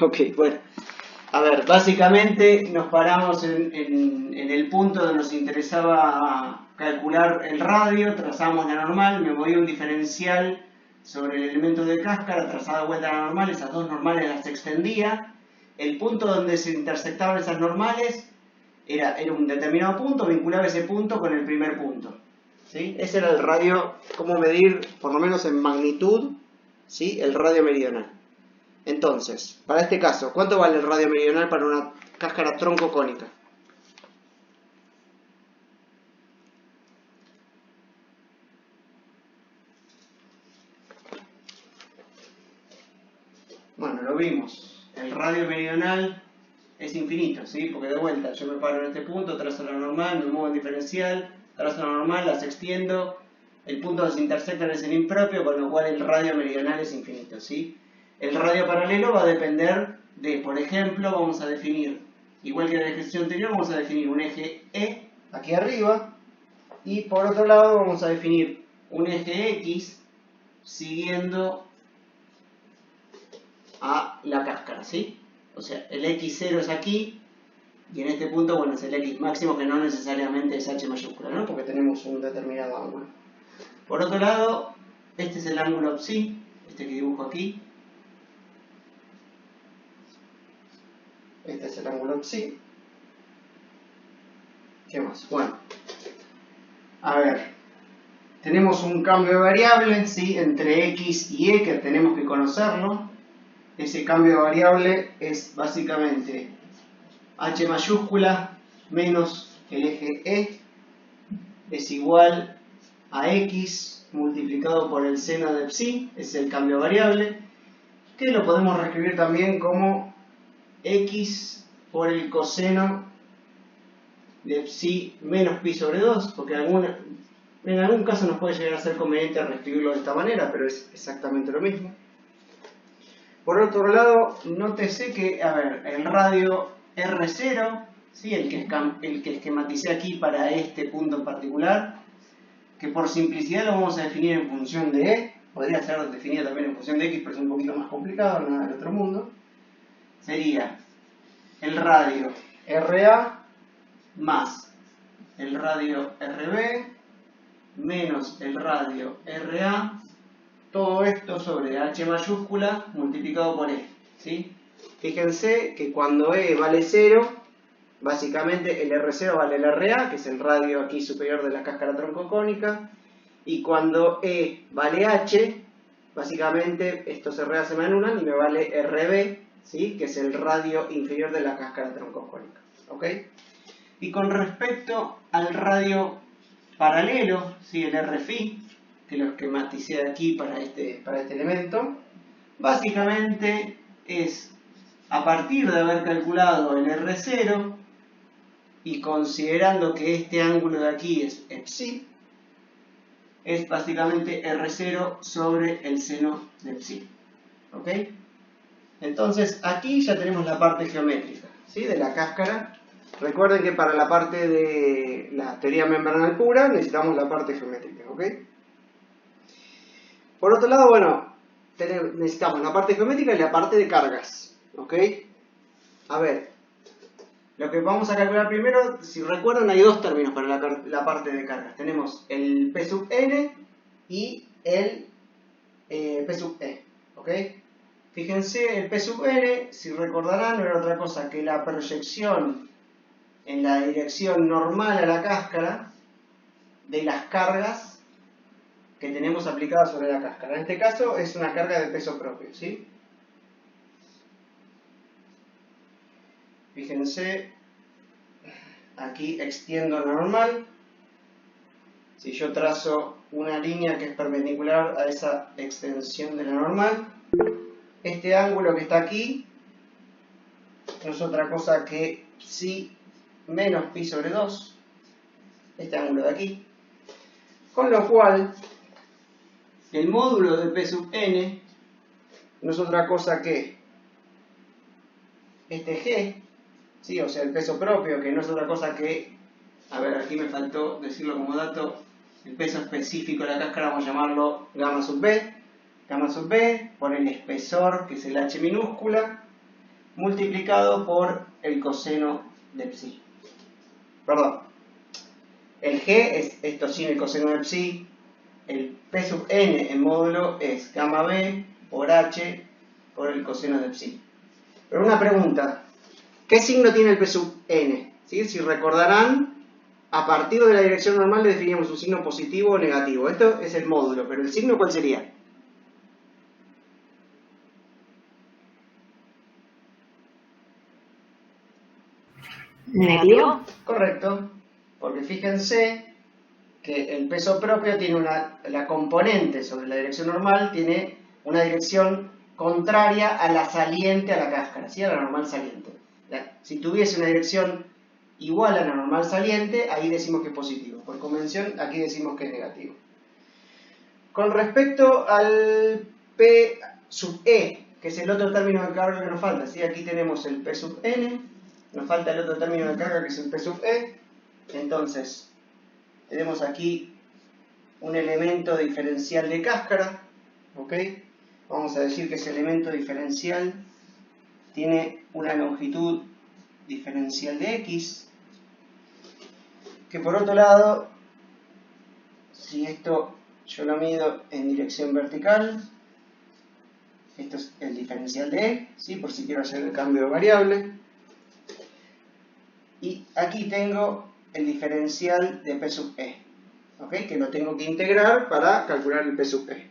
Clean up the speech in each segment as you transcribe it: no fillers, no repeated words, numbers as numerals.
Ok, bueno. A ver, básicamente nos paramos en el punto donde nos interesaba calcular el radio, trazamos la normal, me movía un diferencial sobre el elemento de cáscara, trazaba vuelta a la normal, esas dos normales las extendía. El punto donde se intersectaban esas normales era un determinado punto, vinculaba ese punto con el primer punto. ¿Sí? Ese era el radio, cómo medir, por lo menos en magnitud, ¿sí? El radio meridional. Entonces, para este caso, ¿cuánto vale el radio meridional para una cáscara troncocónica? Bueno, lo vimos. El radio meridional es infinito, ¿sí? Porque de vuelta, yo me paro en este punto, trazo la normal, me muevo en diferencial, trazo la normal, las extiendo, el punto donde se intersectan es el impropio, con lo cual el radio meridional es infinito, ¿sí? El radio paralelo va a depender de, por ejemplo, vamos a definir, igual que en el ejercicio anterior, vamos a definir un eje E aquí arriba, y por otro lado vamos a definir un eje X siguiendo a la cáscara, ¿sí? O sea, el X0 es aquí, y en este punto, bueno, es el X máximo, que no necesariamente es H mayúscula, ¿no? Porque tenemos un determinado ángulo. Por otro lado, este es el ángulo psi, este que dibujo aquí. Este es el ángulo psi. ¿Qué más? Bueno, a ver, tenemos un cambio de variable, ¿sí? Entre X y E, que tenemos que conocerlo. Ese cambio de variable es básicamente H mayúscula menos el eje E es igual a X multiplicado por el seno de psi, es el cambio de variable, que lo podemos reescribir también como X por el coseno de psi menos pi sobre 2, porque en algún caso nos puede llegar a ser conveniente reescribirlo de esta manera, pero es exactamente lo mismo. Por otro lado, nótese que, a ver, el radio R0, ¿sí? el que esquematicé aquí para este punto en particular, que por simplicidad lo vamos a definir en función de E, podría ser definido también en función de X, pero es un poquito más complicado, nada del otro mundo, sería el radio RA más el radio RB menos el radio RA, todo esto sobre H mayúscula multiplicado por E, ¿sí? Fíjense que cuando E vale 0, básicamente el R0 vale el RA, que es el radio aquí superior de la cáscara troncocónica, y cuando E vale H, básicamente estos RA se me anulan y me vale RB, ¿sí? Que es el radio inferior de la cáscara troncocónica, ¿ok? Y con respecto al radio paralelo, ¿sí? El RFI, que lo esquematicé aquí para este elemento, básicamente es a partir de haber calculado el R0 y considerando que este ángulo de aquí es psi, es básicamente R0 sobre el seno de psi, ¿ok? Entonces aquí ya tenemos la parte geométrica, ¿sí? De la cáscara. Recuerden que para la parte de la teoría membranal pura necesitamos la parte geométrica, ¿ok? Por otro lado, bueno, necesitamos la parte geométrica y la parte de cargas, ¿ok? A ver, lo que vamos a calcular primero, si recuerdan, hay dos términos para la parte de cargas. Tenemos el P sub n y el P sub e, ¿ok? Fíjense, el P sub n, si recordarán, no era otra cosa que la proyección en la dirección normal a la cáscara de las cargas que tenemos aplicadas sobre la cáscara. En este caso es una carga de peso propio, ¿sí? Fíjense, aquí extiendo la normal. Si yo trazo una línea que es perpendicular a esa extensión de la normal, este ángulo que está aquí no es otra cosa que psi menos pi sobre 2, este ángulo de aquí, con lo cual el módulo de P sub n no es otra cosa que este G, ¿sí? O sea, el peso propio, que no es otra cosa que, a ver, aquí me faltó decirlo como dato, el peso específico de la cáscara, vamos a llamarlo gamma sub b por el espesor, que es el H minúscula, multiplicado por el coseno de psi. Perdón. El g es esto sin el coseno de psi. El p sub n en módulo es gamma b por h por el coseno de psi. Pero una pregunta. ¿Qué signo tiene el p sub n? ¿Sí? Si recordarán, a partir de la dirección normal le definíamos un signo positivo o negativo. Esto es el módulo, pero ¿el signo cuál sería? ¿Negativo? Correcto, porque fíjense que el peso propio tiene la componente sobre la dirección normal tiene una dirección contraria a la saliente a la cáscara, ¿sí? A la normal saliente. Si tuviese una dirección igual a la normal saliente, ahí decimos que es positivo. Por convención, aquí decimos que es negativo. Con respecto al P sub E, que es el otro término de carga que nos falta, ¿sí? Aquí tenemos el P sub N, nos falta el otro término de carga que es el P sub E. Entonces, tenemos aquí un elemento diferencial de cáscara, ¿ok? Vamos a decir que ese elemento diferencial tiene una longitud diferencial de X, que por otro lado, si esto yo lo mido en dirección vertical, esto es el diferencial de E, ¿sí? Por si quiero hacer el cambio de variable. Y aquí tengo el diferencial de P sub E, ¿ok? Que lo tengo que integrar para calcular el P sub E.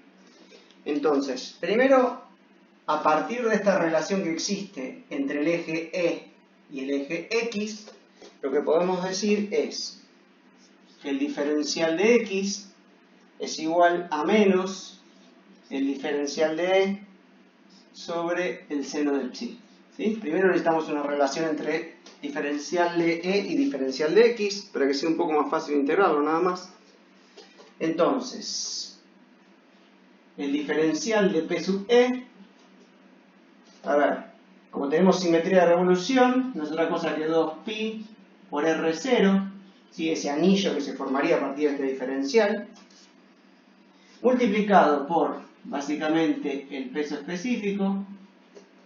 Entonces, primero, a partir de esta relación que existe entre el eje E y el eje X, lo que podemos decir es que el diferencial de X es igual a menos el diferencial de E sobre el seno del psi. ¿Sí? Primero necesitamos una relación entre diferencial de E y diferencial de X, para que sea un poco más fácil integrarlo, nada más. Entonces, el diferencial de P sub E, a ver, como tenemos simetría de revolución, no es otra cosa que 2pi por R0, ¿sí? Ese anillo que se formaría a partir de este diferencial, multiplicado por, básicamente, el peso específico,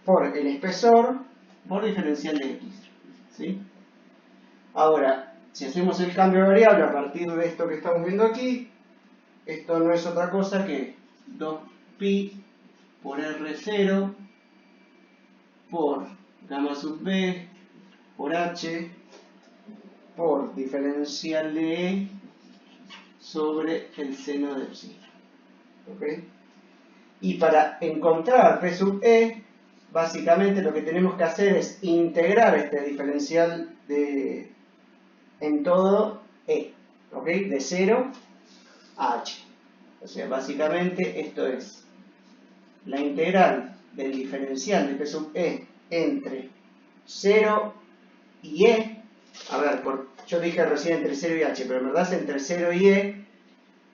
por el espesor, por diferencial de X. ¿Sí? Ahora, si hacemos el cambio de variable a partir de esto que estamos viendo aquí, esto no es otra cosa que 2pi por R0 por gamma sub b por h por diferencial de E sobre el seno de psi. ¿Ok? Y para encontrar P sub E, básicamente lo que tenemos que hacer es integrar este diferencial en todo E, ¿ok? De 0 a h. O sea, básicamente esto es la integral del diferencial de P sub E entre 0 y E. A ver, yo dije recién entre 0 y h, pero en verdad es entre 0 y E,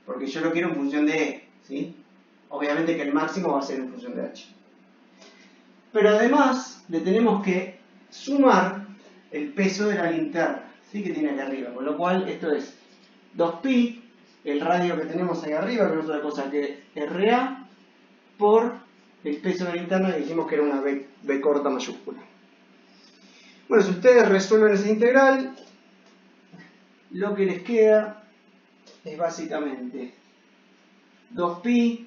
porque yo lo quiero en función de E, ¿sí? Obviamente que el máximo va a ser en función de h. Pero además le tenemos que sumar el peso de la linterna, ¿sí? Que tiene acá arriba, con lo cual esto es 2pi, el radio que tenemos ahí arriba, que no es otra cosa que RA, por el peso de la linterna, que dijimos que era una B corta mayúscula. Bueno, si ustedes resuelven esa integral, lo que les queda es básicamente 2pi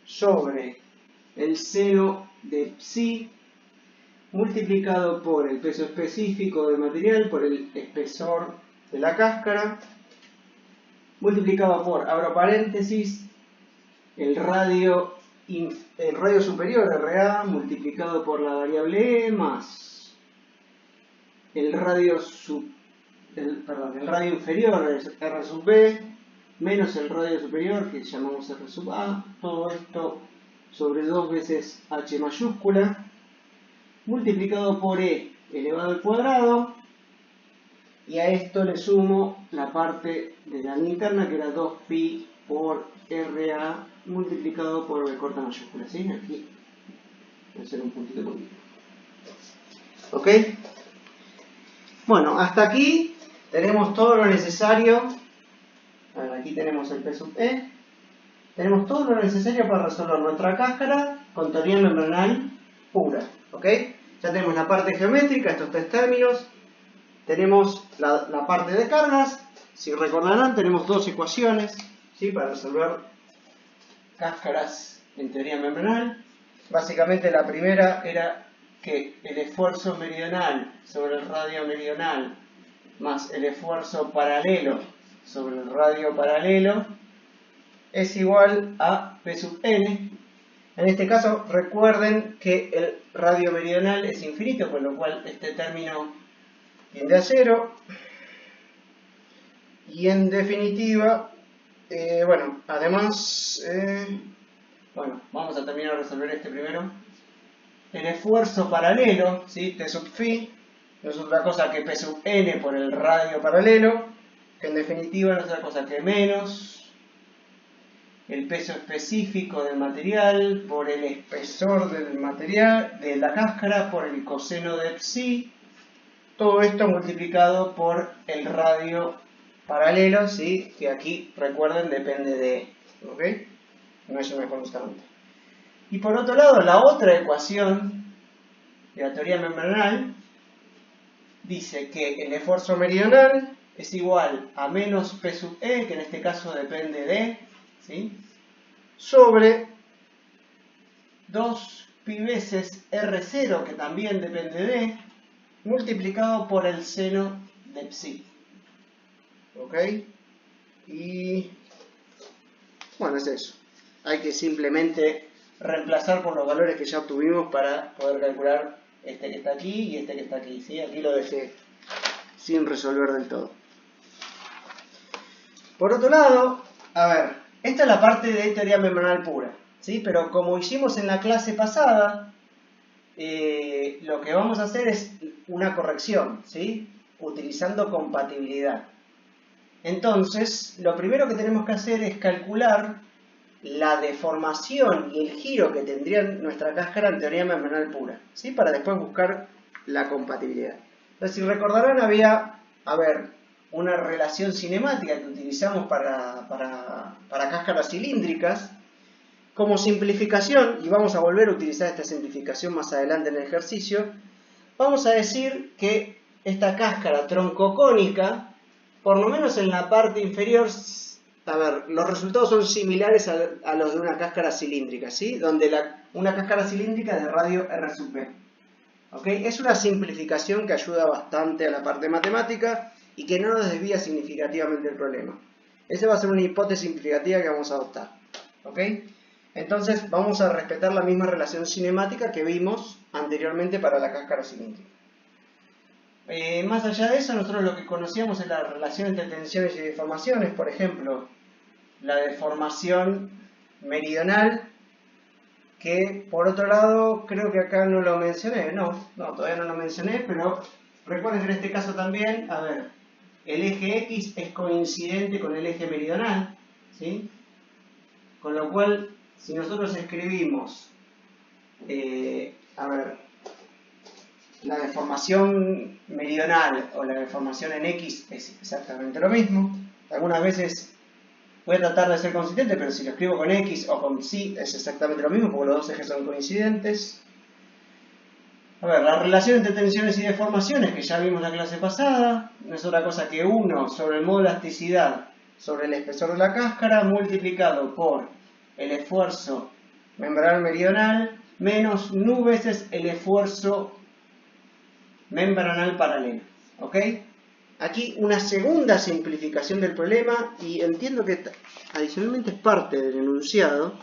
sobre el seno de psi multiplicado por el peso específico del material, por el espesor de la cáscara, multiplicado por, abro paréntesis, el radio superior RA multiplicado por la variable E más el radio inferior es R sub B menos el radio superior que llamamos R sub A, todo esto sobre 2 veces H mayúscula multiplicado por E elevado al cuadrado, y a esto le sumo la parte de la linterna que era 2pi por RA multiplicado por B corta mayúscula, ¿sí? Aquí voy a hacer un puntito conmigo. ¿Ok? Bueno, hasta aquí tenemos todo lo necesario. A ver, aquí tenemos el P sub E. Tenemos todo lo necesario para resolver nuestra cáscara con teoría membranal pura. ¿Ok? Ya tenemos la parte geométrica, estos tres términos. Tenemos la parte de cargas. Si recordarán, tenemos dos ecuaciones, ¿sí?, para resolver cáscaras en teoría membranal. Básicamente la primera era que el esfuerzo meridional sobre el radio meridional más el esfuerzo paralelo sobre el radio paralelo es igual a P sub n. En este caso, recuerden que el radio meridional es infinito, con lo cual este término tiende a cero. Y en definitiva, bueno, además, bueno, vamos a terminar de resolver este primero. El esfuerzo paralelo, ¿sí?, T sub phi, no es otra cosa que P sub n por el radio paralelo, que en definitiva no es otra cosa que menos el peso específico del material por el espesor del material, de la cáscara, por el coseno de psi, todo esto multiplicado por el radio paralelo, ¿sí?, que aquí, recuerden, depende de, ¿ok? No es una constante. Y por otro lado, la otra ecuación de la teoría membranal dice que el esfuerzo meridional es igual a menos P sub E, que en este caso depende de, ¿sí?, sobre 2 pi veces R0, que también depende de, multiplicado por el seno de psi. ¿Ok? Y bueno, es eso. Hay que simplemente reemplazar por los valores que ya obtuvimos para poder calcular este que está aquí y este que está aquí, ¿sí? Aquí lo dejé sin resolver del todo. Por otro lado, a ver, esta es la parte de teoría membranal pura, ¿sí? Pero como hicimos en la clase pasada, lo que vamos a hacer es una corrección, ¿sí?, utilizando compatibilidad. Entonces, lo primero que tenemos que hacer es calcular la deformación y el giro que tendría nuestra cáscara en teoría membranal pura, ¿sí?, para después buscar la compatibilidad. Entonces, si recordarán, había, una relación cinemática que utilizamos para cáscaras cilíndricas. Como simplificación, y vamos a volver a utilizar esta simplificación más adelante en el ejercicio, vamos a decir que esta cáscara troncocónica, por lo menos en la parte inferior, los resultados son similares a los de una cáscara cilíndrica, ¿sí?, donde una cáscara cilíndrica de radio R sub B. ¿Okay? Es una simplificación que ayuda bastante a la parte matemática y que no nos desvía significativamente el problema. Esa va a ser una hipótesis simplificativa que vamos a adoptar. ¿Ok? Entonces vamos a respetar la misma relación cinemática que vimos anteriormente para la cáscara cilíndrica. Más allá de eso, nosotros lo que conocíamos es la relación entre tensiones y deformaciones. Por ejemplo, la deformación meridional, que por otro lado creo que acá no lo mencioné. No, todavía no lo mencioné, pero recuerden que en este caso también, el eje X es coincidente con el eje meridional, ¿sí? Con lo cual, si nosotros escribimos, la deformación meridional o la deformación en X es exactamente lo mismo. Algunas veces voy a tratar de ser consistente, pero si lo escribo con X o con psi es exactamente lo mismo, porque los dos ejes son coincidentes. La relación entre tensiones y deformaciones, que ya vimos en la clase pasada, no es otra cosa que 1 sobre el modo de elasticidad sobre el espesor de la cáscara multiplicado por el esfuerzo membranal meridional menos nu veces el esfuerzo membranal paralelo. ¿Ok? Aquí una segunda simplificación del problema, y entiendo que adicionalmente es parte del enunciado.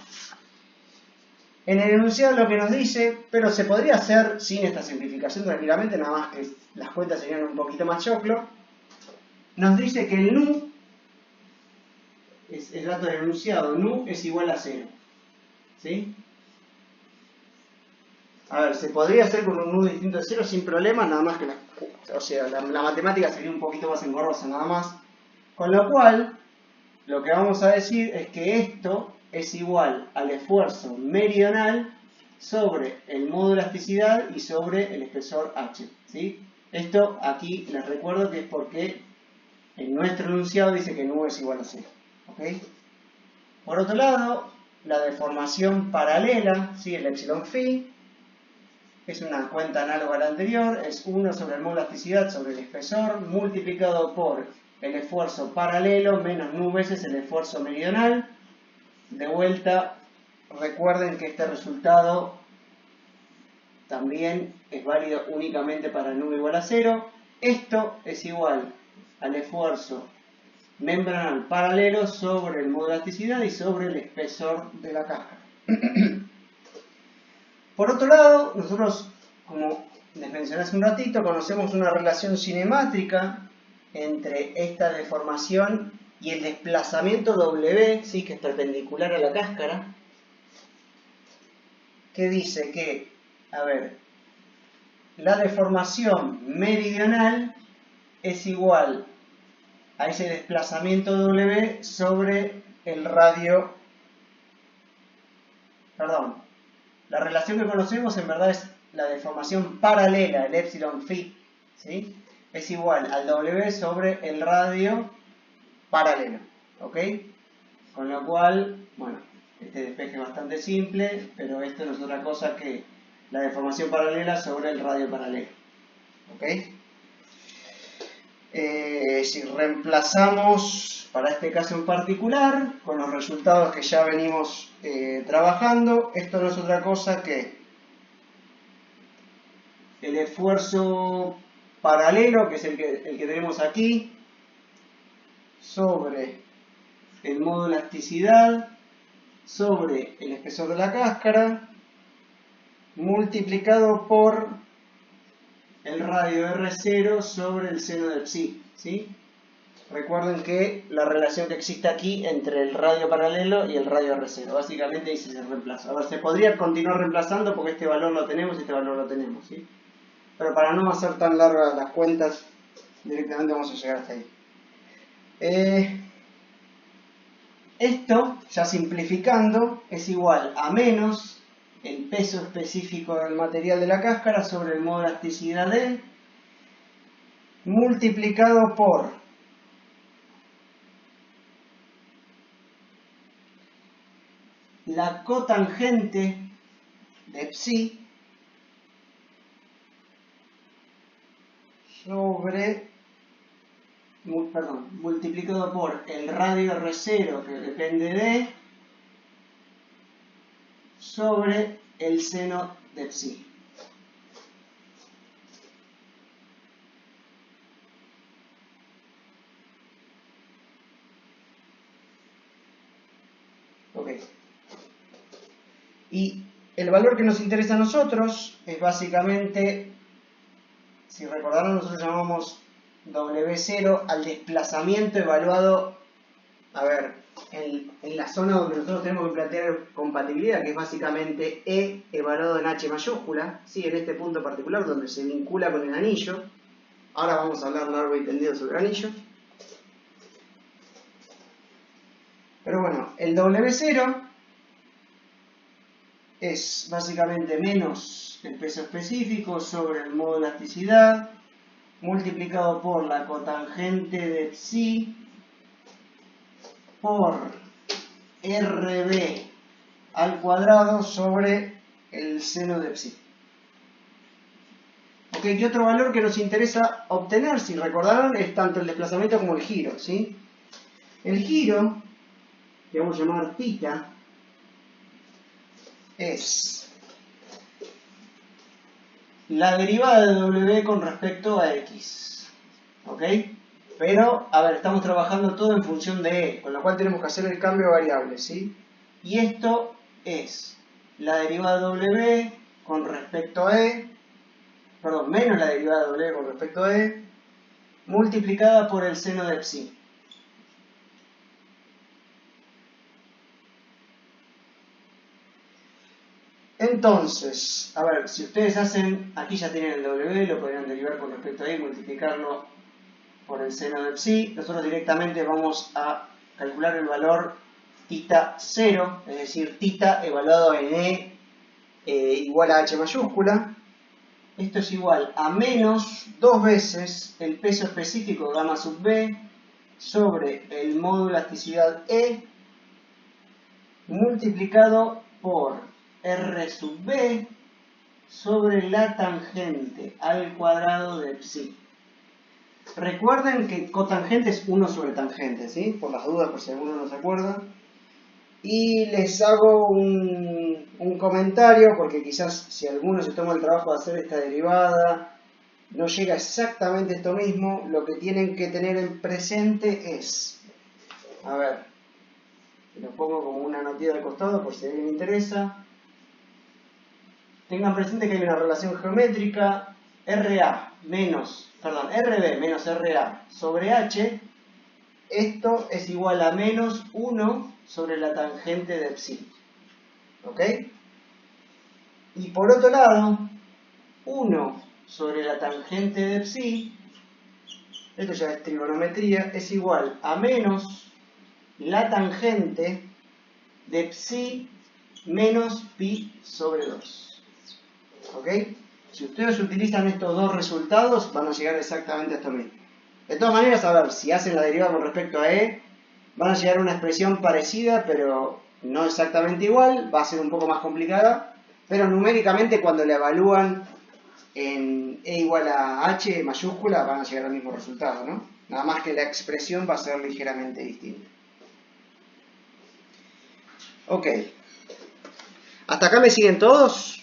En el enunciado lo que nos dice, pero se podría hacer sin esta simplificación tranquilamente, nada más que las cuentas serían un poquito más choclo. Nos dice que el nu, es el dato del enunciado, nu es igual a 0. ¿Sí? Se podría hacer con un nu distinto de 0 sin problema, nada más que la matemática sería un poquito más engorrosa, nada más. Con lo cual, lo que vamos a decir es que esto es igual al esfuerzo meridional sobre el modo de elasticidad y sobre el espesor H. ¿Sí? Esto aquí les recuerdo que es porque en nuestro enunciado dice que nu es igual a 0. ¿Ok? Por otro lado, la deformación paralela, ¿sí?, el epsilon phi, es una cuenta análoga a la anterior, es 1 sobre el módulo de elasticidad sobre el espesor multiplicado por el esfuerzo paralelo menos nu veces el esfuerzo meridional. De vuelta, recuerden que este resultado también es válido únicamente para nu igual a 0. Esto es igual al esfuerzo membranal paralelo sobre el módulo de elasticidad y sobre el espesor de la cáscara. Por otro lado, nosotros, como les mencioné hace un ratito, conocemos una relación cinemátrica entre esta deformación y el desplazamiento W, ¿sí? Que es perpendicular a la cáscara, que dice que, a ver, la deformación meridional es igual a ese desplazamiento W sobre el radio, perdón, la relación que conocemos en verdad es la deformación paralela, el epsilon phi, ¿sí? Es igual al W sobre el radio paralelo, ¿ok? Con lo cual, bueno, este despeje es bastante simple, pero esto no es otra cosa que la deformación paralela sobre el radio paralelo, ¿ok? Si reemplazamos para este caso en particular con los resultados que ya venimos trabajando, esto no es otra cosa que el esfuerzo paralelo, que es el que tenemos aquí, sobre el módulo de elasticidad sobre el espesor de la cáscara multiplicado por el radio R0 sobre el seno de psi, ¿sí? Recuerden que la relación que existe aquí entre el radio paralelo y el radio R0, básicamente ahí se reemplaza. A ver, se podría continuar reemplazando porque este valor lo tenemos y este valor lo tenemos, ¿sí? Pero para no hacer tan largas las cuentas, directamente vamos a llegar hasta ahí. Esto, ya simplificando, es igual a menos el peso específico del material de la cáscara sobre el módulo de elasticidad D multiplicado por la cotangente de psi sobre, multiplicado por el radio R0 que depende de sobre el seno de psi. Ok. Y el valor que nos interesa a nosotros es básicamente, si recordaron, nosotros llamamos W0 al desplazamiento evaluado, a ver, en la zona donde nosotros tenemos que plantear compatibilidad, que es básicamente E evaluado en H mayúscula, ¿sí? En este punto particular donde se vincula con el anillo. Ahora vamos a hablar largo y tendido sobre el anillo. Pero bueno, el W0 es básicamente menos el peso específico sobre el módulo de elasticidad multiplicado por la cotangente de psi por RB al cuadrado sobre el seno de psi. Ok, y otro valor que nos interesa obtener, si recordaron, es tanto el desplazamiento como el giro, ¿sí? El giro, que vamos a llamar θ, es la derivada de W con respecto a X, ¿ok? Pero, a ver, estamos trabajando todo en función de E, con lo cual tenemos que hacer el cambio de variable, ¿sí? Y esto es la derivada de W con respecto a E, perdón, menos la derivada de W con respecto a E, multiplicada por el seno de psi. Entonces, a ver, si ustedes hacen, aquí ya tienen el W, lo podrían derivar con respecto a E y multiplicarlo por el seno de psi. Nosotros directamente vamos a calcular el valor θ0, es decir, θ evaluado en E igual a H mayúscula. Esto es igual a menos 2 veces el peso específico gamma sub B sobre el módulo de elasticidad E multiplicado por R sub B sobre la tangente al cuadrado de psi. Recuerden que cotangente es 1 sobre tangente, ¿sí? Por las dudas, por si alguno no se acuerda. Y les hago un comentario, porque quizás si alguno se toma el trabajo de hacer esta derivada, no llega exactamente esto mismo. Lo que tienen que tener en presente es, a ver, lo pongo como una notita al costado por si a alguien le interesa. Tengan presente que hay una relación geométrica RB menos RA sobre H. Esto es igual a menos 1 sobre la tangente de psi. ¿Ok? Y por otro lado, 1 sobre la tangente de psi, esto ya es trigonometría, es igual a menos la tangente de psi menos pi sobre 2. ¿Ok? Si ustedes utilizan estos dos resultados, van a llegar exactamente a esto mismo. De todas maneras, a ver, si hacen la derivada con respecto a E, van a llegar a una expresión parecida, pero no exactamente igual, va a ser un poco más complicada, pero numéricamente cuando la evalúan en E igual a H mayúscula, van a llegar al mismo resultado, ¿no? Nada más que la expresión va a ser ligeramente distinta. Ok. ¿Hasta acá me siguen todos?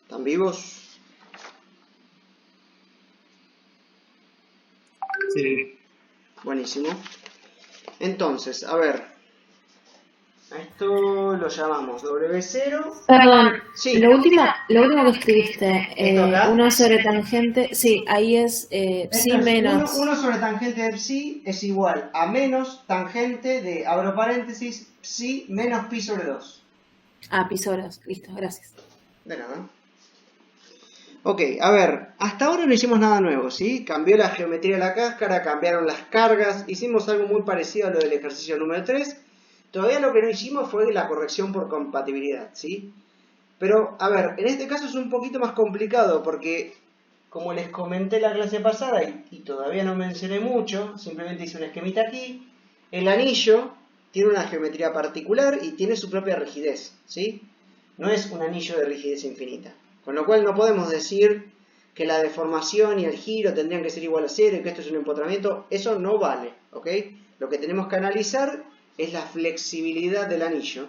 ¿Están vivos? Sí. Buenísimo. Entonces, a ver. A esto lo llamamos W0. Perdón, Sí. lo último que escribiste, ¿Esto acá? 1 sobre tangente, sí, ahí es Esto psi es menos. 1 sobre tangente de psi es igual a menos tangente de, abro paréntesis, psi menos pi sobre 2. Ah, pi sobre 2, listo, gracias. De nada. Ok, a ver, hasta ahora no hicimos nada nuevo, ¿sí? Cambió la geometría de la cáscara, cambiaron las cargas, hicimos algo muy parecido a lo del ejercicio número 3. Todavía lo que no hicimos fue la corrección por compatibilidad, ¿sí? Pero, a ver, en este caso es un poquito más complicado porque, como les comenté la clase pasada y todavía no mencioné mucho, simplemente hice un esquemita aquí, el anillo tiene una geometría particular y tiene su propia rigidez, ¿sí? No es un anillo de rigidez infinita. Con lo cual no podemos decir que la deformación y el giro tendrían que ser igual a 0 y que esto es un empotramiento. Eso no vale, ¿ok? Lo que tenemos que analizar es la flexibilidad del anillo.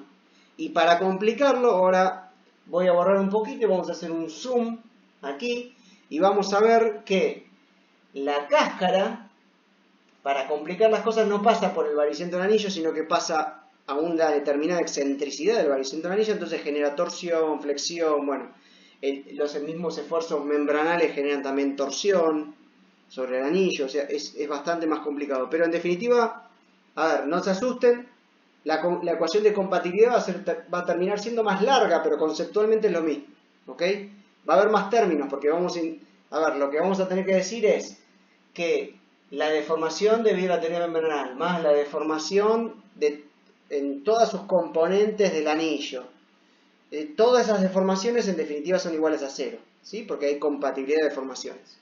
Y para complicarlo, ahora voy a borrar un poquito y vamos a hacer un zoom aquí. Y vamos a ver que la cáscara, para complicar las cosas, no pasa por el baricentro del anillo, sino que pasa a una determinada excentricidad del baricentro del anillo, entonces genera torsión, flexión, bueno, los mismos esfuerzos membranales generan también torsión sobre el anillo, o sea, es bastante más complicado. Pero en definitiva, a ver, no se asusten, la ecuación de compatibilidad va a terminar siendo más larga, pero conceptualmente es lo mismo, ¿ok? Va a haber más términos, porque a ver, lo que vamos a tener que decir es que la deformación debido a la teoría membranal, más la deformación en todas sus componentes del anillo, todas esas deformaciones en definitiva son iguales a 0, ¿sí? Porque hay compatibilidad de deformaciones.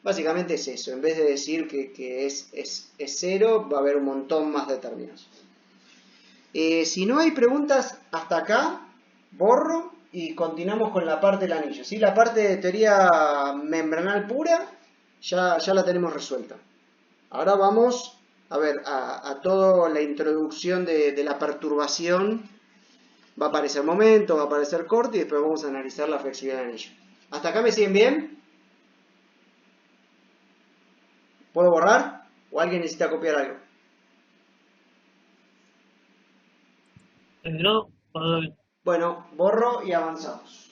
Básicamente es eso, en vez de decir que es 0, va a haber un montón más de términos. Si no hay preguntas hasta acá, borro y continuamos con la parte del anillo, ¿sí? La parte de teoría membranal pura ya la tenemos resuelta. Ahora vamos a ver a toda la introducción de la perturbación. Va a aparecer momento, va a aparecer corte y después vamos a analizar la flexibilidad del anillo. ¿Hasta acá me siguen bien? ¿Puedo borrar? ¿O alguien necesita copiar algo? No, todo bien. Bueno, borro y avanzamos.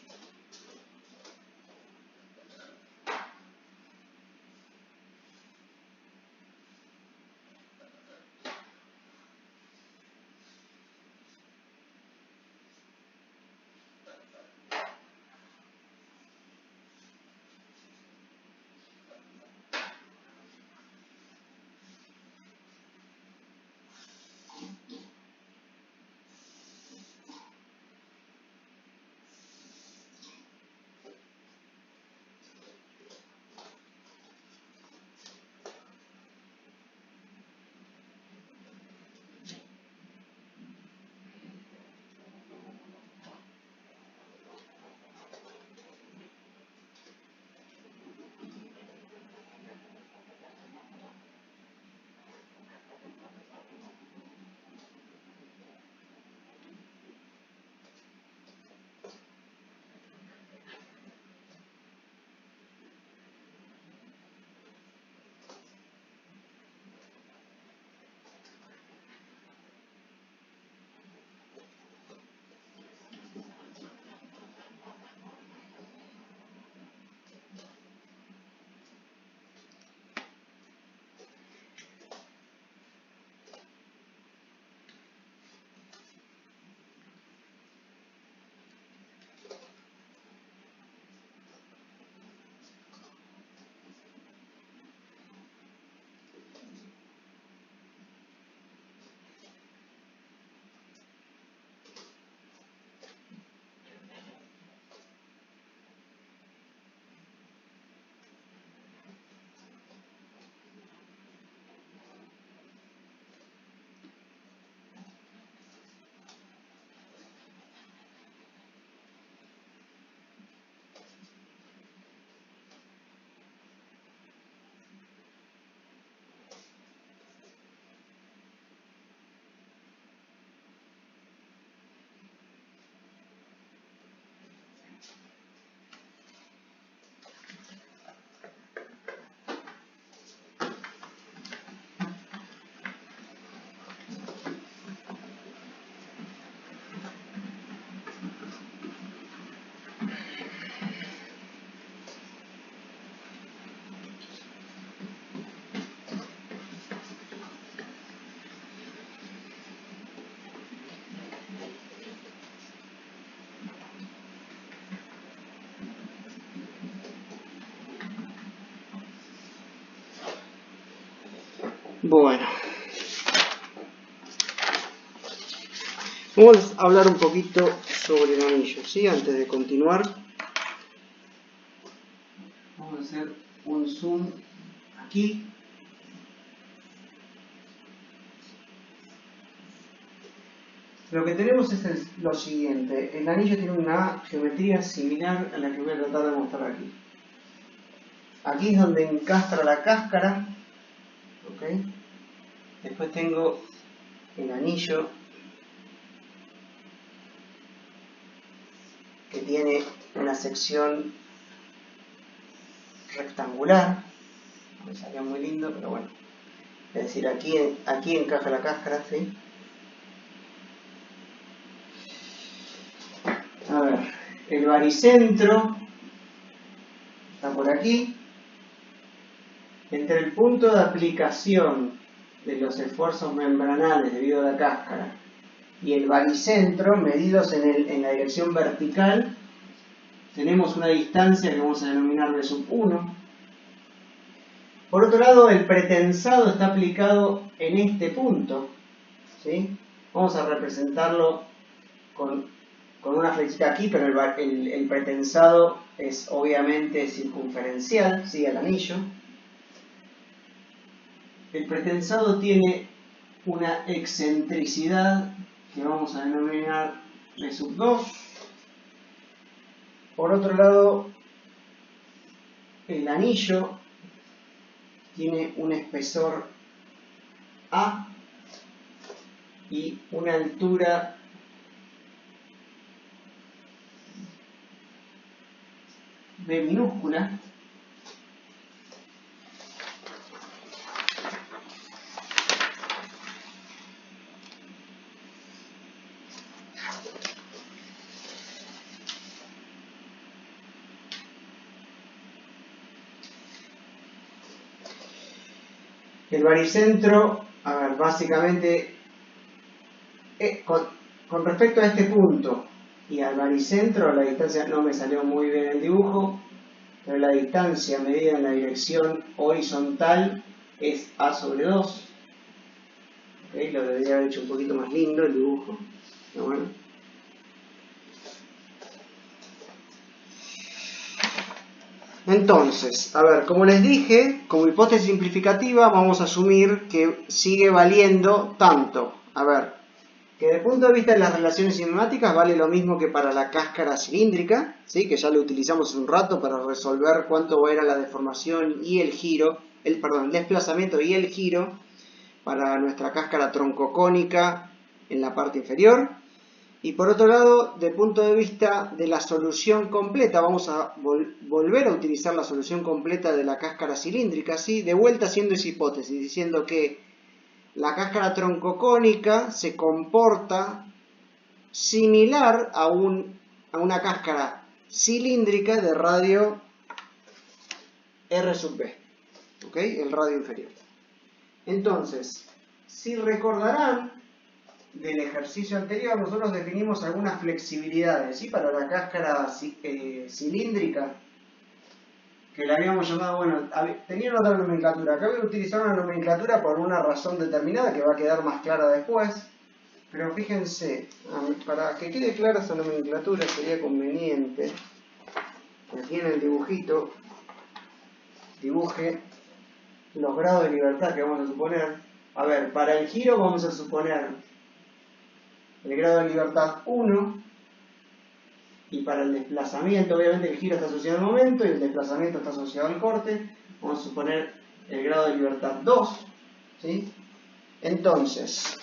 Bueno, vamos a hablar un poquito sobre el anillo, ¿sí? Antes de continuar, vamos a hacer un zoom aquí. Lo que tenemos es lo siguiente: el anillo tiene una geometría similar a la que voy a tratar de mostrar aquí. Aquí es donde encastra la cáscara, ¿ok? Después tengo el anillo que tiene una sección rectangular. Me salió muy lindo, pero bueno. Es decir, aquí encaja la cáscara, ¿sí? A ver, el baricentro está por aquí. Entre el punto de aplicación de los esfuerzos membranales debido a la cáscara y el baricentro, medidos en la dirección vertical, tenemos una distancia que vamos a denominar B sub 1. Por otro lado, el pretensado está aplicado en este punto, ¿sí? Vamos a representarlo con una flechita aquí, pero el pretensado es obviamente circunferencial, ¿sí? Al anillo. El pretensado tiene una excentricidad que vamos a denominar B sub 2. Por otro lado, el anillo tiene un espesor A y una altura B minúscula. El baricentro, a ver, básicamente, con respecto a este punto y al baricentro, la distancia no me salió muy bien el dibujo, pero la distancia medida en la dirección horizontal es A sobre 2. ¿Okay? Lo debería haber hecho un poquito más lindo el dibujo, pero bueno. Entonces, a ver, como les dije, como hipótesis simplificativa vamos a asumir que sigue valiendo tanto, a ver, que desde el punto de vista de las relaciones cinemáticas vale lo mismo que para la cáscara cilíndrica, ¿sí? Que ya lo utilizamos hace un rato para resolver cuánto era la deformación y el giro, el desplazamiento y el giro para nuestra cáscara troncocónica en la parte inferior. Y por otro lado, desde el punto de vista de la solución completa, vamos a volver a utilizar la solución completa de la cáscara cilíndrica, ¿sí? De vuelta haciendo esa hipótesis, diciendo que la cáscara troncocónica se comporta similar a una cáscara cilíndrica de radio R sub B, ¿ok? El radio inferior. Entonces, si recordarán del ejercicio anterior, nosotros definimos algunas flexibilidades, ¿sí? Para la cáscara cilíndrica, que la habíamos llamado, bueno, tenía otra nomenclatura. Acá voy a utilizar una nomenclatura por una razón determinada que va a quedar más clara después. Pero fíjense, para que quede clara esa nomenclatura sería conveniente que aquí en el dibujito dibuje los grados de libertad que vamos a suponer. A ver, para el giro vamos a suponer el grado de libertad 1, y para el desplazamiento, obviamente el giro está asociado al momento y el desplazamiento está asociado al corte, vamos a suponer el grado de libertad 2, ¿sí? Entonces,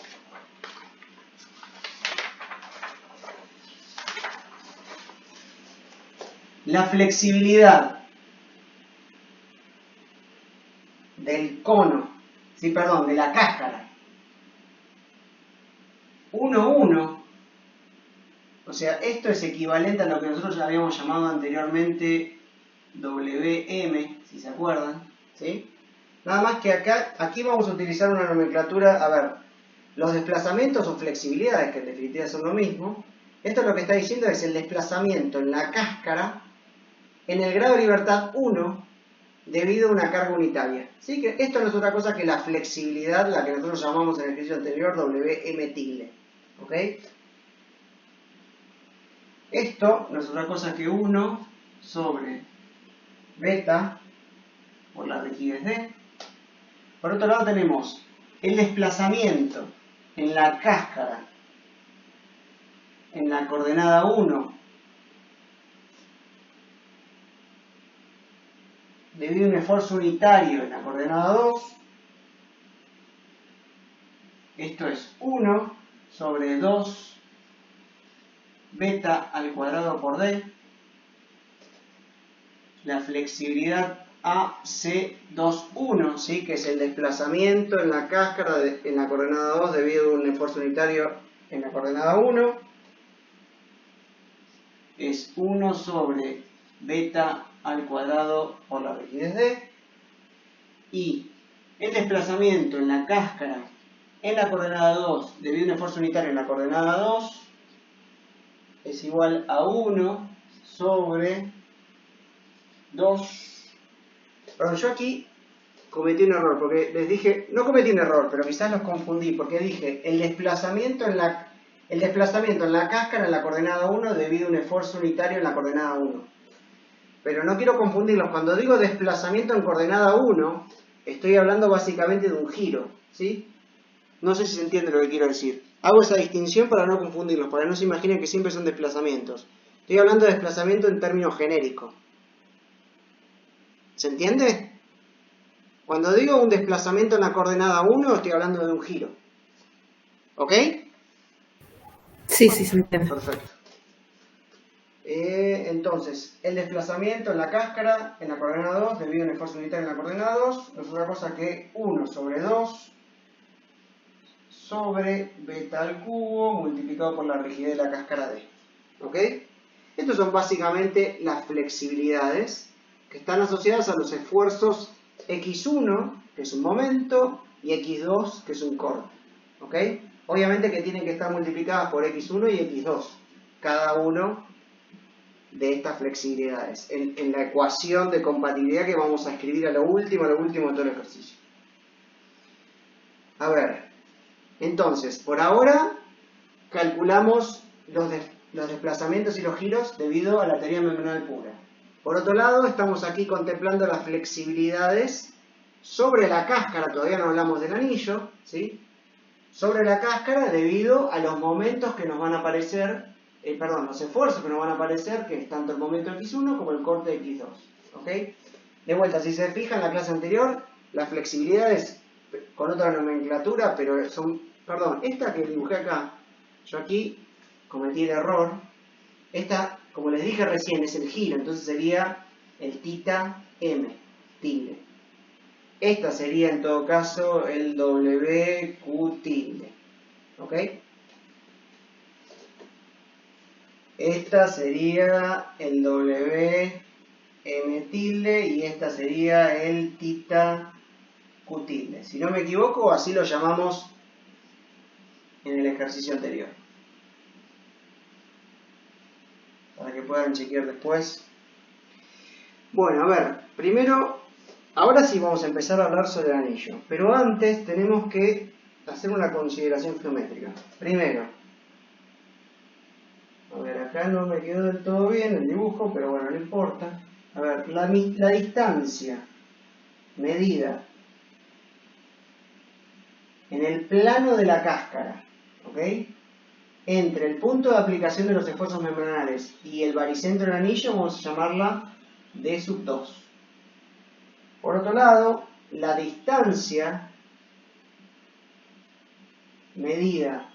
la flexibilidad del cono, sí, perdón, de la cáscara 1,1, o sea, esto es equivalente a lo que nosotros ya habíamos llamado anteriormente WM, si se acuerdan, ¿sí? Nada más que aquí vamos a utilizar una nomenclatura, a ver, los desplazamientos o flexibilidades, que en definitiva son lo mismo. Esto lo que está diciendo es el desplazamiento en la cáscara en el grado de libertad 1 debido a una carga unitaria. ¿Sí? Que esto no es otra cosa que la flexibilidad, la que nosotros llamamos en el ejercicio anterior Wm tilde. ¿Ok? Esto no es otra cosa que 1 sobre beta por la rigidez D. Por otro lado tenemos el desplazamiento en la cáscara en la coordenada 1 debido a un esfuerzo unitario en la coordenada 2. Esto es 1 sobre 2 beta al cuadrado por D. La flexibilidad AC21, ¿sí? Que es el desplazamiento en la cáscara en la coordenada 2 debido a un esfuerzo unitario en la coordenada 1. Es 1 sobre beta al cuadrado por la rigidez D. Y el desplazamiento en la cáscara en la coordenada 2 debido a un esfuerzo unitario en la coordenada 2 es igual a 1 sobre 2. Perdón, yo aquí cometí un error, porque les dije, no cometí un error, pero quizás los confundí, porque dije el desplazamiento en la cáscara en la coordenada 1 debido a un esfuerzo unitario en la coordenada 1. Pero no quiero confundirlos. Cuando digo desplazamiento en coordenada 1, estoy hablando básicamente de un giro, ¿sí? No sé si se entiende lo que quiero decir. Hago esa distinción para no confundirlos, para que no se imaginen que siempre son desplazamientos. Estoy hablando de desplazamiento en términos genéricos. ¿Se entiende? Cuando digo un desplazamiento en la coordenada 1, estoy hablando de un giro. ¿Ok? Sí, sí, se entiende. Perfecto. Entonces, el desplazamiento en la cáscara en la coordenada 2 debido a un esfuerzo unitario en la coordenada 2 no es otra cosa que 1 sobre 2 sobre beta al cubo multiplicado por la rigidez de la cáscara D. ¿Ok? Estos son básicamente las flexibilidades que están asociadas a los esfuerzos x1, que es un momento, y x2, que es un corte. ¿Ok? Obviamente que tienen que estar multiplicadas por x1 y x2, cada uno de estas flexibilidades, en la ecuación de compatibilidad que vamos a escribir a lo último de todo el ejercicio. A ver, entonces, por ahora calculamos los desplazamientos y los giros debido a la teoría membranal pura. Por otro lado, estamos aquí contemplando las flexibilidades sobre la cáscara, todavía no hablamos del anillo, ¿sí? Sobre la cáscara debido a los momentos que nos van a aparecer, los esfuerzos que nos van a aparecer, que es tanto el momento x1 como el corte x2. ¿Ok? De vuelta, si se fijan en la clase anterior, las flexibilidades con otra nomenclatura, pero son, esta que dibujé acá, yo aquí cometí el error. Esta, como les dije recién, es el giro, entonces sería el θ m, tilde. Esta sería en todo caso el WQ tilde. ¿Ok? Esta sería el WM tilde y esta sería el θ Q tilde. Si no me equivoco, así lo llamamos en el ejercicio anterior. Para que puedan chequear después. Bueno, a ver, primero, ahora sí vamos a empezar a hablar sobre el anillo. Pero antes tenemos que hacer una consideración geométrica. Primero, a ver, acá no me quedó del todo bien el dibujo, pero bueno, no importa. A ver, la distancia medida en el plano de la cáscara, ¿ok? Entre el punto de aplicación de los esfuerzos membranales y el baricentro del anillo, vamos a llamarla D sub 2. Por otro lado, la distancia medida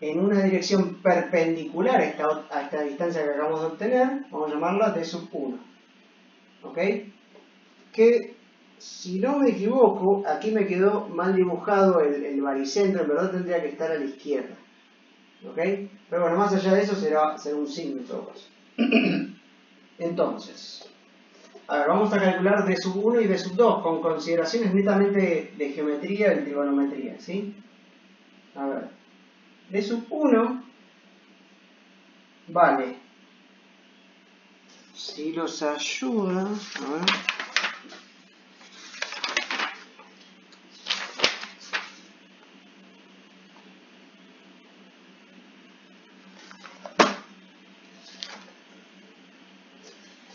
en una dirección perpendicular a esta distancia que acabamos de obtener, vamos a llamarla D sub 1. ¿Ok? Que, si no me equivoco, aquí me quedó mal dibujado el baricentro, en verdad tendría que estar a la izquierda. ¿Ok? Pero bueno, más allá de eso será un signo en todo caso. Entonces, a ver, vamos a calcular D sub 1 y D sub 2 con consideraciones netamente de geometría y trigonometría, ¿sí? A ver, D sub 1 vale, si los ayuda, a ver,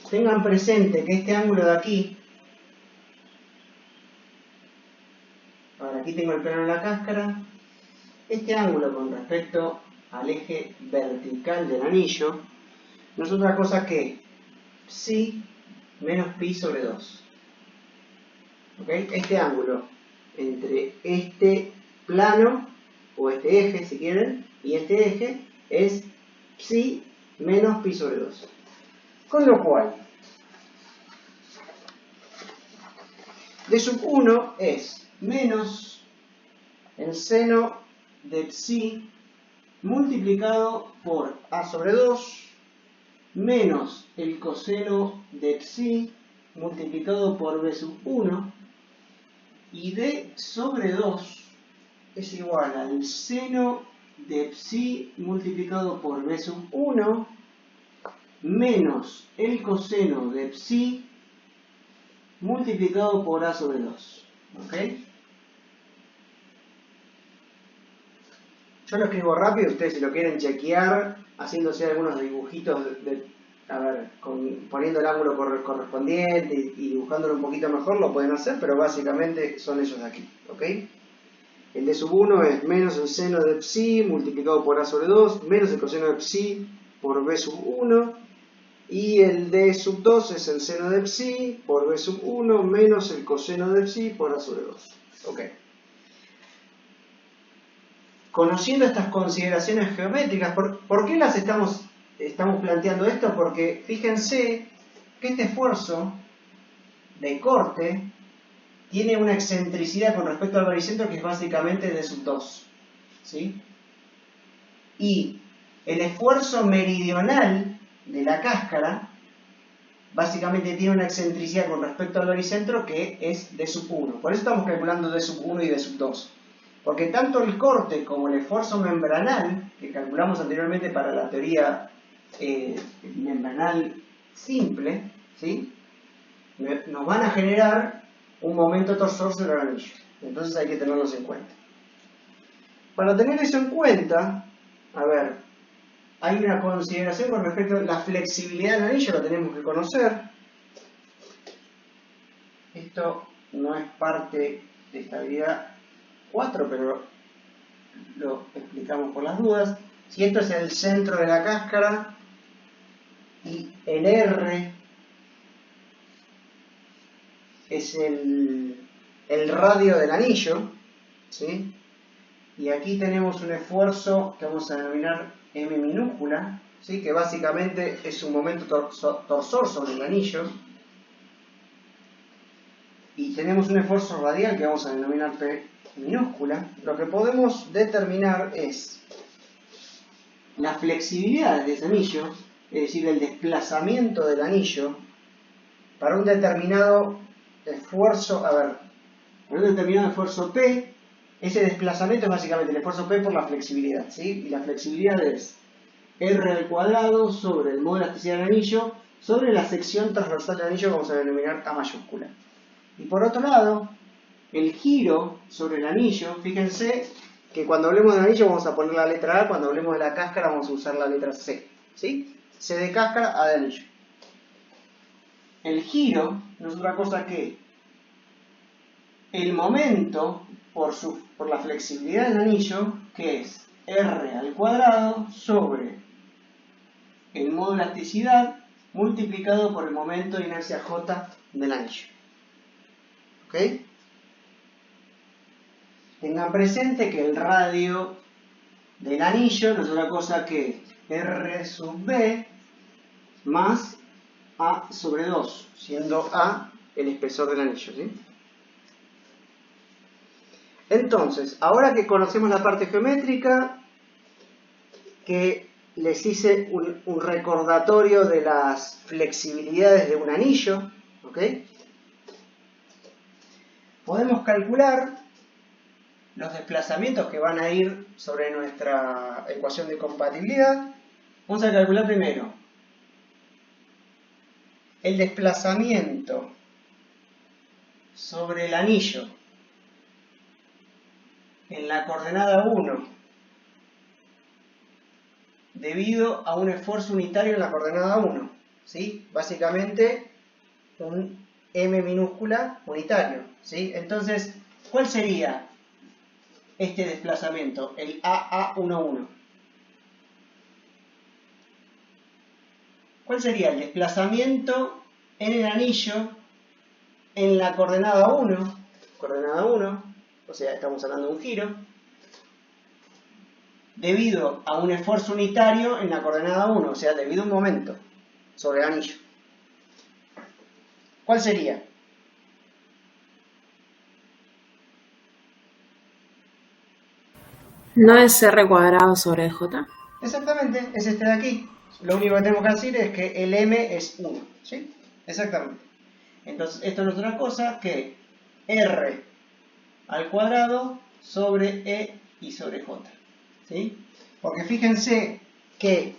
tengan presente que este ángulo de aquí, ahora aquí tengo el plano de la cáscara, este ángulo con respecto al eje vertical del anillo no es otra cosa que psi menos pi sobre 2. ¿Okay? Este ángulo entre este plano, o este eje si quieren, y este eje es psi menos pi sobre 2. Con lo cual, d sub 1 es menos el seno de psi multiplicado por a sobre 2 menos el coseno de psi multiplicado por b sub 1, y d sobre 2 es igual al seno de psi multiplicado por b sub 1 menos el coseno de psi multiplicado por a sobre 2. ¿Ok? Yo lo escribo rápido, ustedes si lo quieren chequear, haciéndose algunos dibujitos, poniendo el ángulo correspondiente y dibujándolo un poquito mejor, lo pueden hacer, pero básicamente son esos de aquí. ¿Ok? El d sub 1 es menos el seno de psi multiplicado por a sobre 2, menos el coseno de psi por b sub 1, y el d sub 2 es el seno de psi por b sub 1 menos el coseno de psi por a sobre 2. Ok. Conociendo estas consideraciones geométricas, ¿por qué las estamos planteando esto? Porque fíjense que este esfuerzo de corte tiene una excentricidad con respecto al baricentro que es básicamente d sub 2. ¿Sí? Y el esfuerzo meridional de la cáscara básicamente tiene una excentricidad con respecto al baricentro que es d sub 1. Por eso estamos calculando d sub 1 y d sub 2. Porque tanto el corte como el esfuerzo membranal, que calculamos anteriormente para la teoría membranal simple, ¿sí? Nos van a generar un momento torsor sobre el anillo. Entonces hay que tenerlos en cuenta. Para tener eso en cuenta, a ver, hay una consideración con respecto a la flexibilidad del anillo, lo tenemos que conocer. Esto no es parte de estabilidad 4, pero lo explicamos por las dudas. Si esto es el centro de la cáscara y el R es el radio del anillo, ¿sí? Y aquí tenemos un esfuerzo que vamos a denominar M minúscula, ¿sí? Que básicamente es un momento torsor sobre el anillo. Y tenemos un esfuerzo radial que vamos a denominar P minúscula. Lo que podemos determinar es la flexibilidad de ese anillo, es decir, el desplazamiento del anillo para un determinado esfuerzo, para un determinado esfuerzo P. Ese desplazamiento es básicamente el esfuerzo P por la flexibilidad, ¿sí? Y la flexibilidad es R al cuadrado sobre el modo de elasticidad del anillo sobre la sección transversal del anillo que vamos a denominar A mayúscula. Y por otro lado, el giro sobre el anillo, fíjense que cuando hablemos del anillo vamos a poner la letra A, cuando hablemos de la cáscara vamos a usar la letra C, ¿sí? C de cáscara, A de anillo. El giro no es otra cosa que el momento por la flexibilidad del anillo, que es R al cuadrado sobre el modo de elasticidad multiplicado por el momento de inercia J del anillo. ¿Ok? Tengan presente que el radio del anillo no es otra cosa que R sub B más A sobre 2, siendo A el espesor del anillo, ¿sí? Entonces, ahora que conocemos la parte geométrica, que les hice un recordatorio de las flexibilidades de un anillo, ¿ok? Podemos calcular los desplazamientos que van a ir sobre nuestra ecuación de compatibilidad. Vamos a calcular primero el desplazamiento sobre el anillo en la coordenada 1 debido a un esfuerzo unitario en la coordenada 1, ¿sí? Básicamente un m minúscula unitario, ¿sí? Entonces, ¿cuál sería este desplazamiento? El AA11. ¿Cuál sería el desplazamiento en el anillo en la coordenada 1? Coordenada 1, o sea, estamos hablando de un giro, debido a un esfuerzo unitario en la coordenada 1, o sea, debido a un momento sobre el anillo. ¿Cuál sería? ¿No es R cuadrado sobre J? Exactamente, es este de aquí. Lo único que tenemos que decir es que el m es 1, ¿sí? Exactamente. Entonces, esto no es otra cosa que r al cuadrado sobre e y sobre j, ¿sí? Porque fíjense que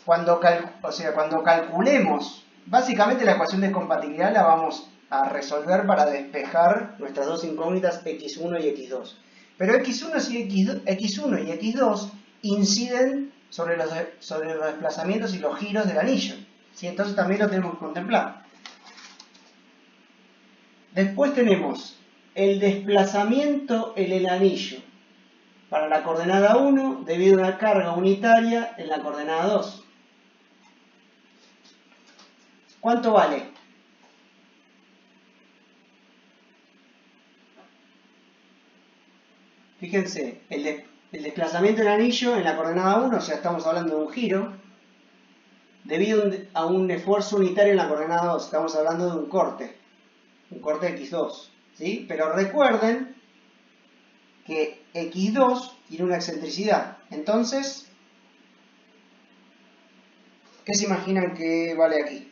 cuando calculemos, básicamente la ecuación de compatibilidad la vamos a resolver para despejar nuestras dos incógnitas x1 y x2. Pero x1 y x2 inciden sobre los desplazamientos y los giros del anillo, ¿sí? Entonces también lo tenemos que contemplar. Después tenemos el desplazamiento en el anillo para la coordenada 1 debido a una carga unitaria en la coordenada 2. ¿Cuánto vale? Fíjense, el desplazamiento del anillo en la coordenada 1, o sea, estamos hablando de un giro, debido a un esfuerzo unitario en la coordenada 2, estamos hablando de un corte x2, ¿sí? Pero recuerden que x2 tiene una excentricidad, entonces, ¿qué se imaginan que vale aquí?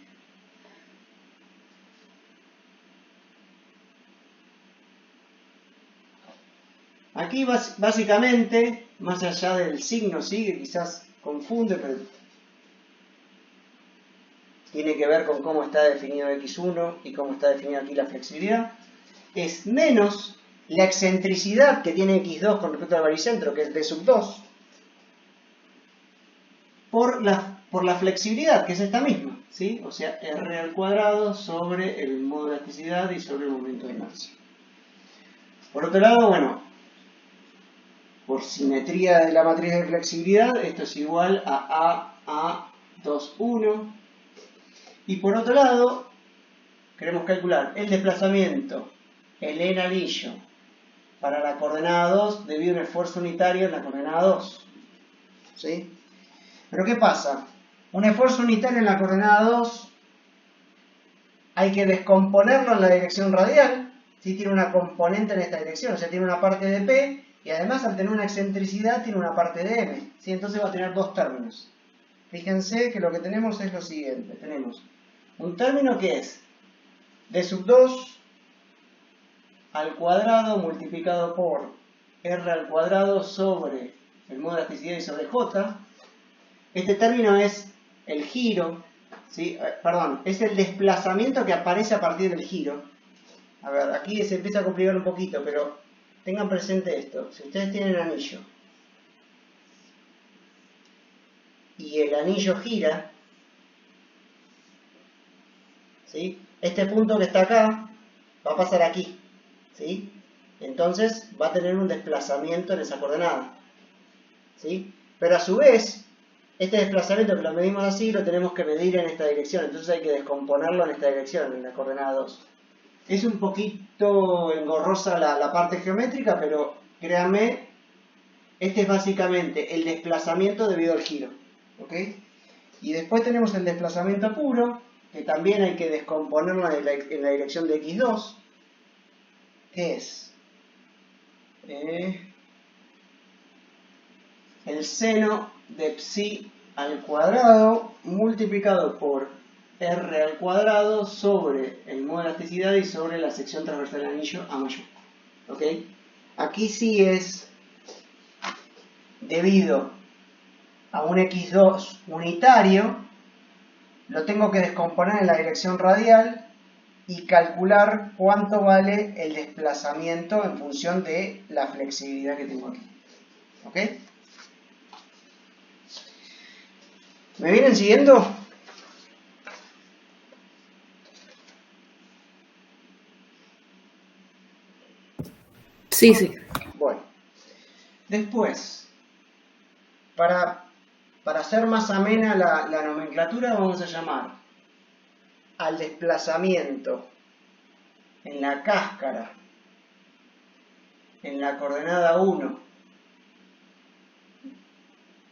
Aquí básicamente, más allá del signo, ¿sí? Que quizás confunde, pero tiene que ver con cómo está definido x1 y cómo está definida aquí la flexibilidad, es menos la excentricidad que tiene x2 con respecto al baricentro, que es d sub 2, por la flexibilidad, que es esta misma, ¿sí? O sea, r al cuadrado sobre el modo de elasticidad y sobre el momento de inercia. Por otro lado, bueno, por simetría de la matriz de flexibilidad, esto es igual a A21. Y por otro lado, queremos calcular el desplazamiento, el en anillo, para la coordenada 2 debido a un esfuerzo unitario en la coordenada 2. ¿Sí? Pero ¿qué pasa? Un esfuerzo unitario en la coordenada 2 hay que descomponerlo en la dirección radial. ¿Sí? Tiene una componente en esta dirección, o sea, tiene una parte de P y además al tener una excentricidad tiene una parte de M. ¿Sí? Entonces va a tener dos términos. Fíjense que lo que tenemos es lo siguiente. Tenemos un término que es d sub 2 al cuadrado multiplicado por r al cuadrado sobre el modo de elasticidad y sobre j. Este término es el giro, ¿sí? Perdón, es el desplazamiento que aparece a partir del giro. A ver, aquí se empieza a complicar un poquito, pero tengan presente esto. Si ustedes tienen anillo y el anillo gira, ¿sí? Este punto que está acá va a pasar aquí, ¿sí? Entonces va a tener un desplazamiento en esa coordenada, ¿sí? Pero a su vez, este desplazamiento que lo medimos así lo tenemos que medir en esta dirección, entonces hay que descomponerlo en esta dirección, en la coordenada 2. Es un poquito engorrosa la parte geométrica, pero créanme, este es básicamente el desplazamiento debido al giro, ¿ok? Y después tenemos el desplazamiento puro, que también hay que descomponerlo en la dirección de x2, que es el seno de psi al cuadrado multiplicado por r al cuadrado sobre el modo de elasticidad y sobre la sección transversal del anillo a mayor. ¿Ok? Aquí sí es debido a un x2 unitario, lo tengo que descomponer en la dirección radial y calcular cuánto vale el desplazamiento en función de la flexibilidad que tengo aquí. ¿Ok? ¿Me vienen siguiendo? Sí, sí. Bueno, después, para hacer más amena la nomenclatura, vamos a llamar al desplazamiento en la cáscara, en la coordenada 1,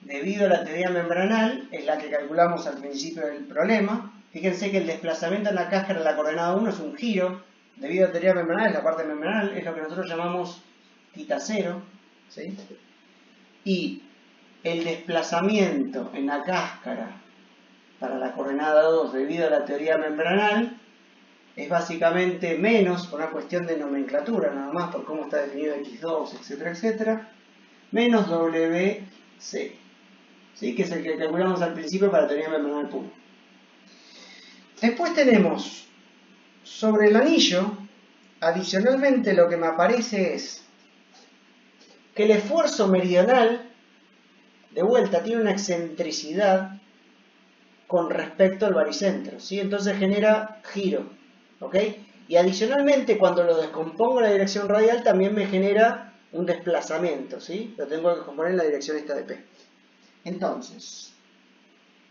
debido a la teoría membranal, es la que calculamos al principio del problema. Fíjense que el desplazamiento en la cáscara en la coordenada 1 es un giro, debido a la teoría membranal, es la parte membranal, es lo que nosotros llamamos θ0, ¿sí? Y el desplazamiento en la cáscara para la coordenada 2 debido a la teoría membranal es básicamente menos, por una cuestión de nomenclatura nada más, por cómo está definido x2, etcétera, etcétera, menos wc, ¿sí? Que es el que calculamos al principio para la teoría membranal pura. Después tenemos sobre el anillo, adicionalmente lo que me aparece es que el esfuerzo meridional, de vuelta, tiene una excentricidad con respecto al baricentro, ¿sí? Entonces genera giro, ¿ok? Y adicionalmente, cuando lo descompongo en la dirección radial, también me genera un desplazamiento, ¿sí? Lo tengo que descomponer en la dirección esta de P. Entonces,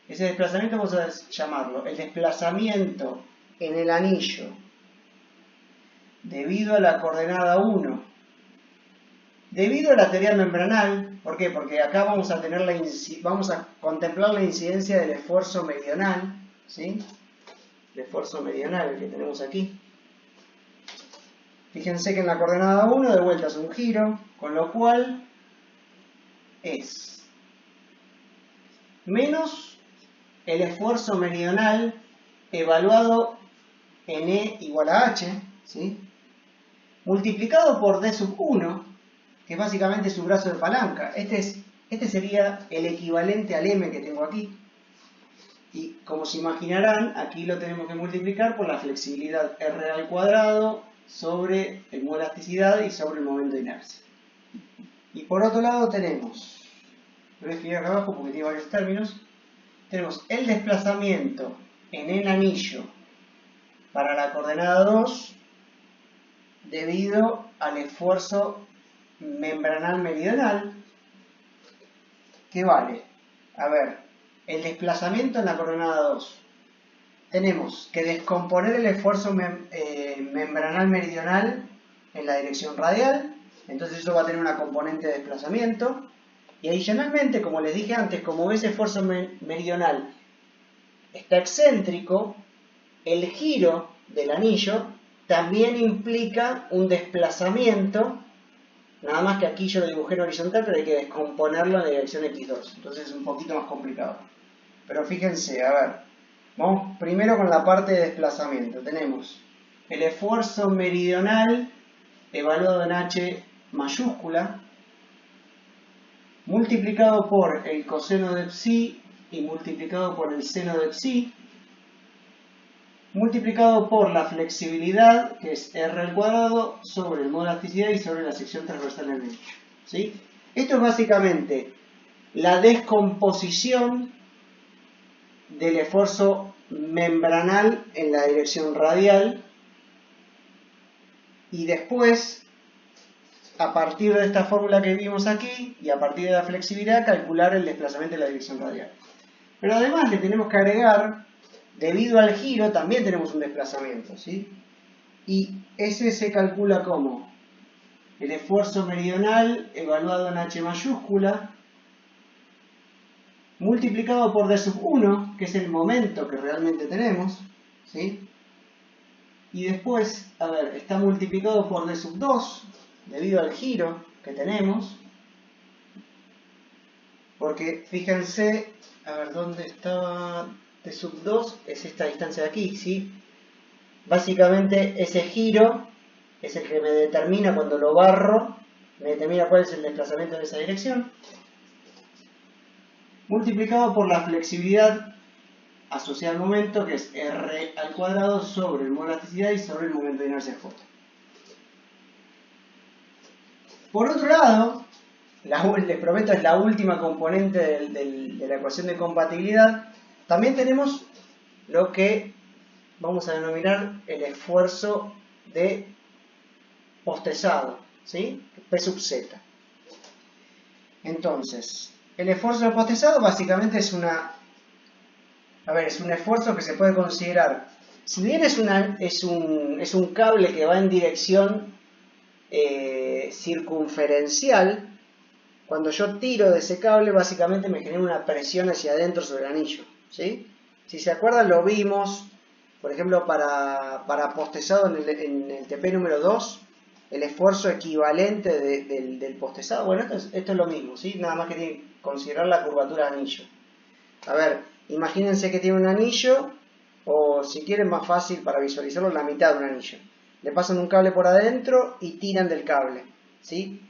ese desplazamiento vamos a llamarlo el desplazamiento en el anillo debido a la coordenada 1, debido a la teoría membranal. ¿Por qué? Porque acá vamos a contemplar la incidencia del esfuerzo meridional, ¿sí? El esfuerzo meridional que tenemos aquí. Fíjense que en la coordenada 1 de vuelta es un giro, con lo cual es menos el esfuerzo meridional evaluado en E igual a H, ¿sí? Multiplicado por D sub 1, que es básicamente su brazo de palanca. Este sería el equivalente al M que tengo aquí. Y como se imaginarán, aquí lo tenemos que multiplicar por la flexibilidad R al cuadrado sobre el modo de elasticidad y sobre el momento de inercia. Y por otro lado tenemos, lo voy a escribir acá abajo porque tiene varios términos, tenemos el desplazamiento en el anillo para la coordenada 2 debido al esfuerzo membranal meridional, que vale, a ver, el desplazamiento en la coordenada 2. Tenemos que descomponer el esfuerzo membranal meridional en la dirección radial, entonces eso va a tener una componente de desplazamiento. Y adicionalmente, como les dije antes, como ese esfuerzo meridional está excéntrico, el giro del anillo también implica un desplazamiento, nada más que aquí yo lo dibujé en horizontal, pero hay que descomponerlo en la dirección x2, entonces es un poquito más complicado. Pero fíjense, a ver, vamos primero con la parte de desplazamiento. Tenemos el esfuerzo meridional evaluado en H mayúscula, multiplicado por el coseno de psi y multiplicado por el seno de psi, multiplicado por la flexibilidad, que es R al cuadrado, sobre el modo de elasticidad y sobre la sección transversal del anillo, ¿sí? Esto es básicamente la descomposición del esfuerzo membranal en la dirección radial, y después, a partir de esta fórmula que vimos aquí y a partir de la flexibilidad, calcular el desplazamiento en la dirección radial. Pero además le tenemos que agregar, debido al giro, también tenemos un desplazamiento, ¿sí? Y ese se calcula como el esfuerzo meridional evaluado en H mayúscula, multiplicado por D sub 1, que es el momento que realmente tenemos, ¿sí? Y después, a ver, está multiplicado por D sub 2, debido al giro que tenemos, porque fíjense, a ver, ¿dónde estaba D sub 2? Es esta distancia de aquí, ¿sí? Básicamente ese giro es el que me determina cuando lo barro, me determina cuál es el desplazamiento en esa dirección, multiplicado por la flexibilidad asociada al momento, que es R al cuadrado sobre el modo de elasticidad y sobre el momento de inercia J. Por otro lado, les prometo es la última componente de la ecuación de compatibilidad, también tenemos lo que vamos a denominar el esfuerzo de postezado, ¿sí? P sub z. Entonces, el esfuerzo del postezado básicamente es es un esfuerzo que se puede considerar, si bien es un cable que va en dirección circunferencial, cuando yo tiro de ese cable básicamente me genera una presión hacia adentro sobre el anillo, ¿sí? Si se acuerdan lo vimos, por ejemplo, para postezado en el TP número 2, el esfuerzo equivalente del postezado. Bueno, esto es lo mismo, ¿sí? Nada más que tienen que considerar la curvatura del anillo. A ver, imagínense que tiene un anillo, o si quieren más fácil para visualizarlo, la mitad de un anillo. Le pasan un cable por adentro y tiran del cable, ¿sí?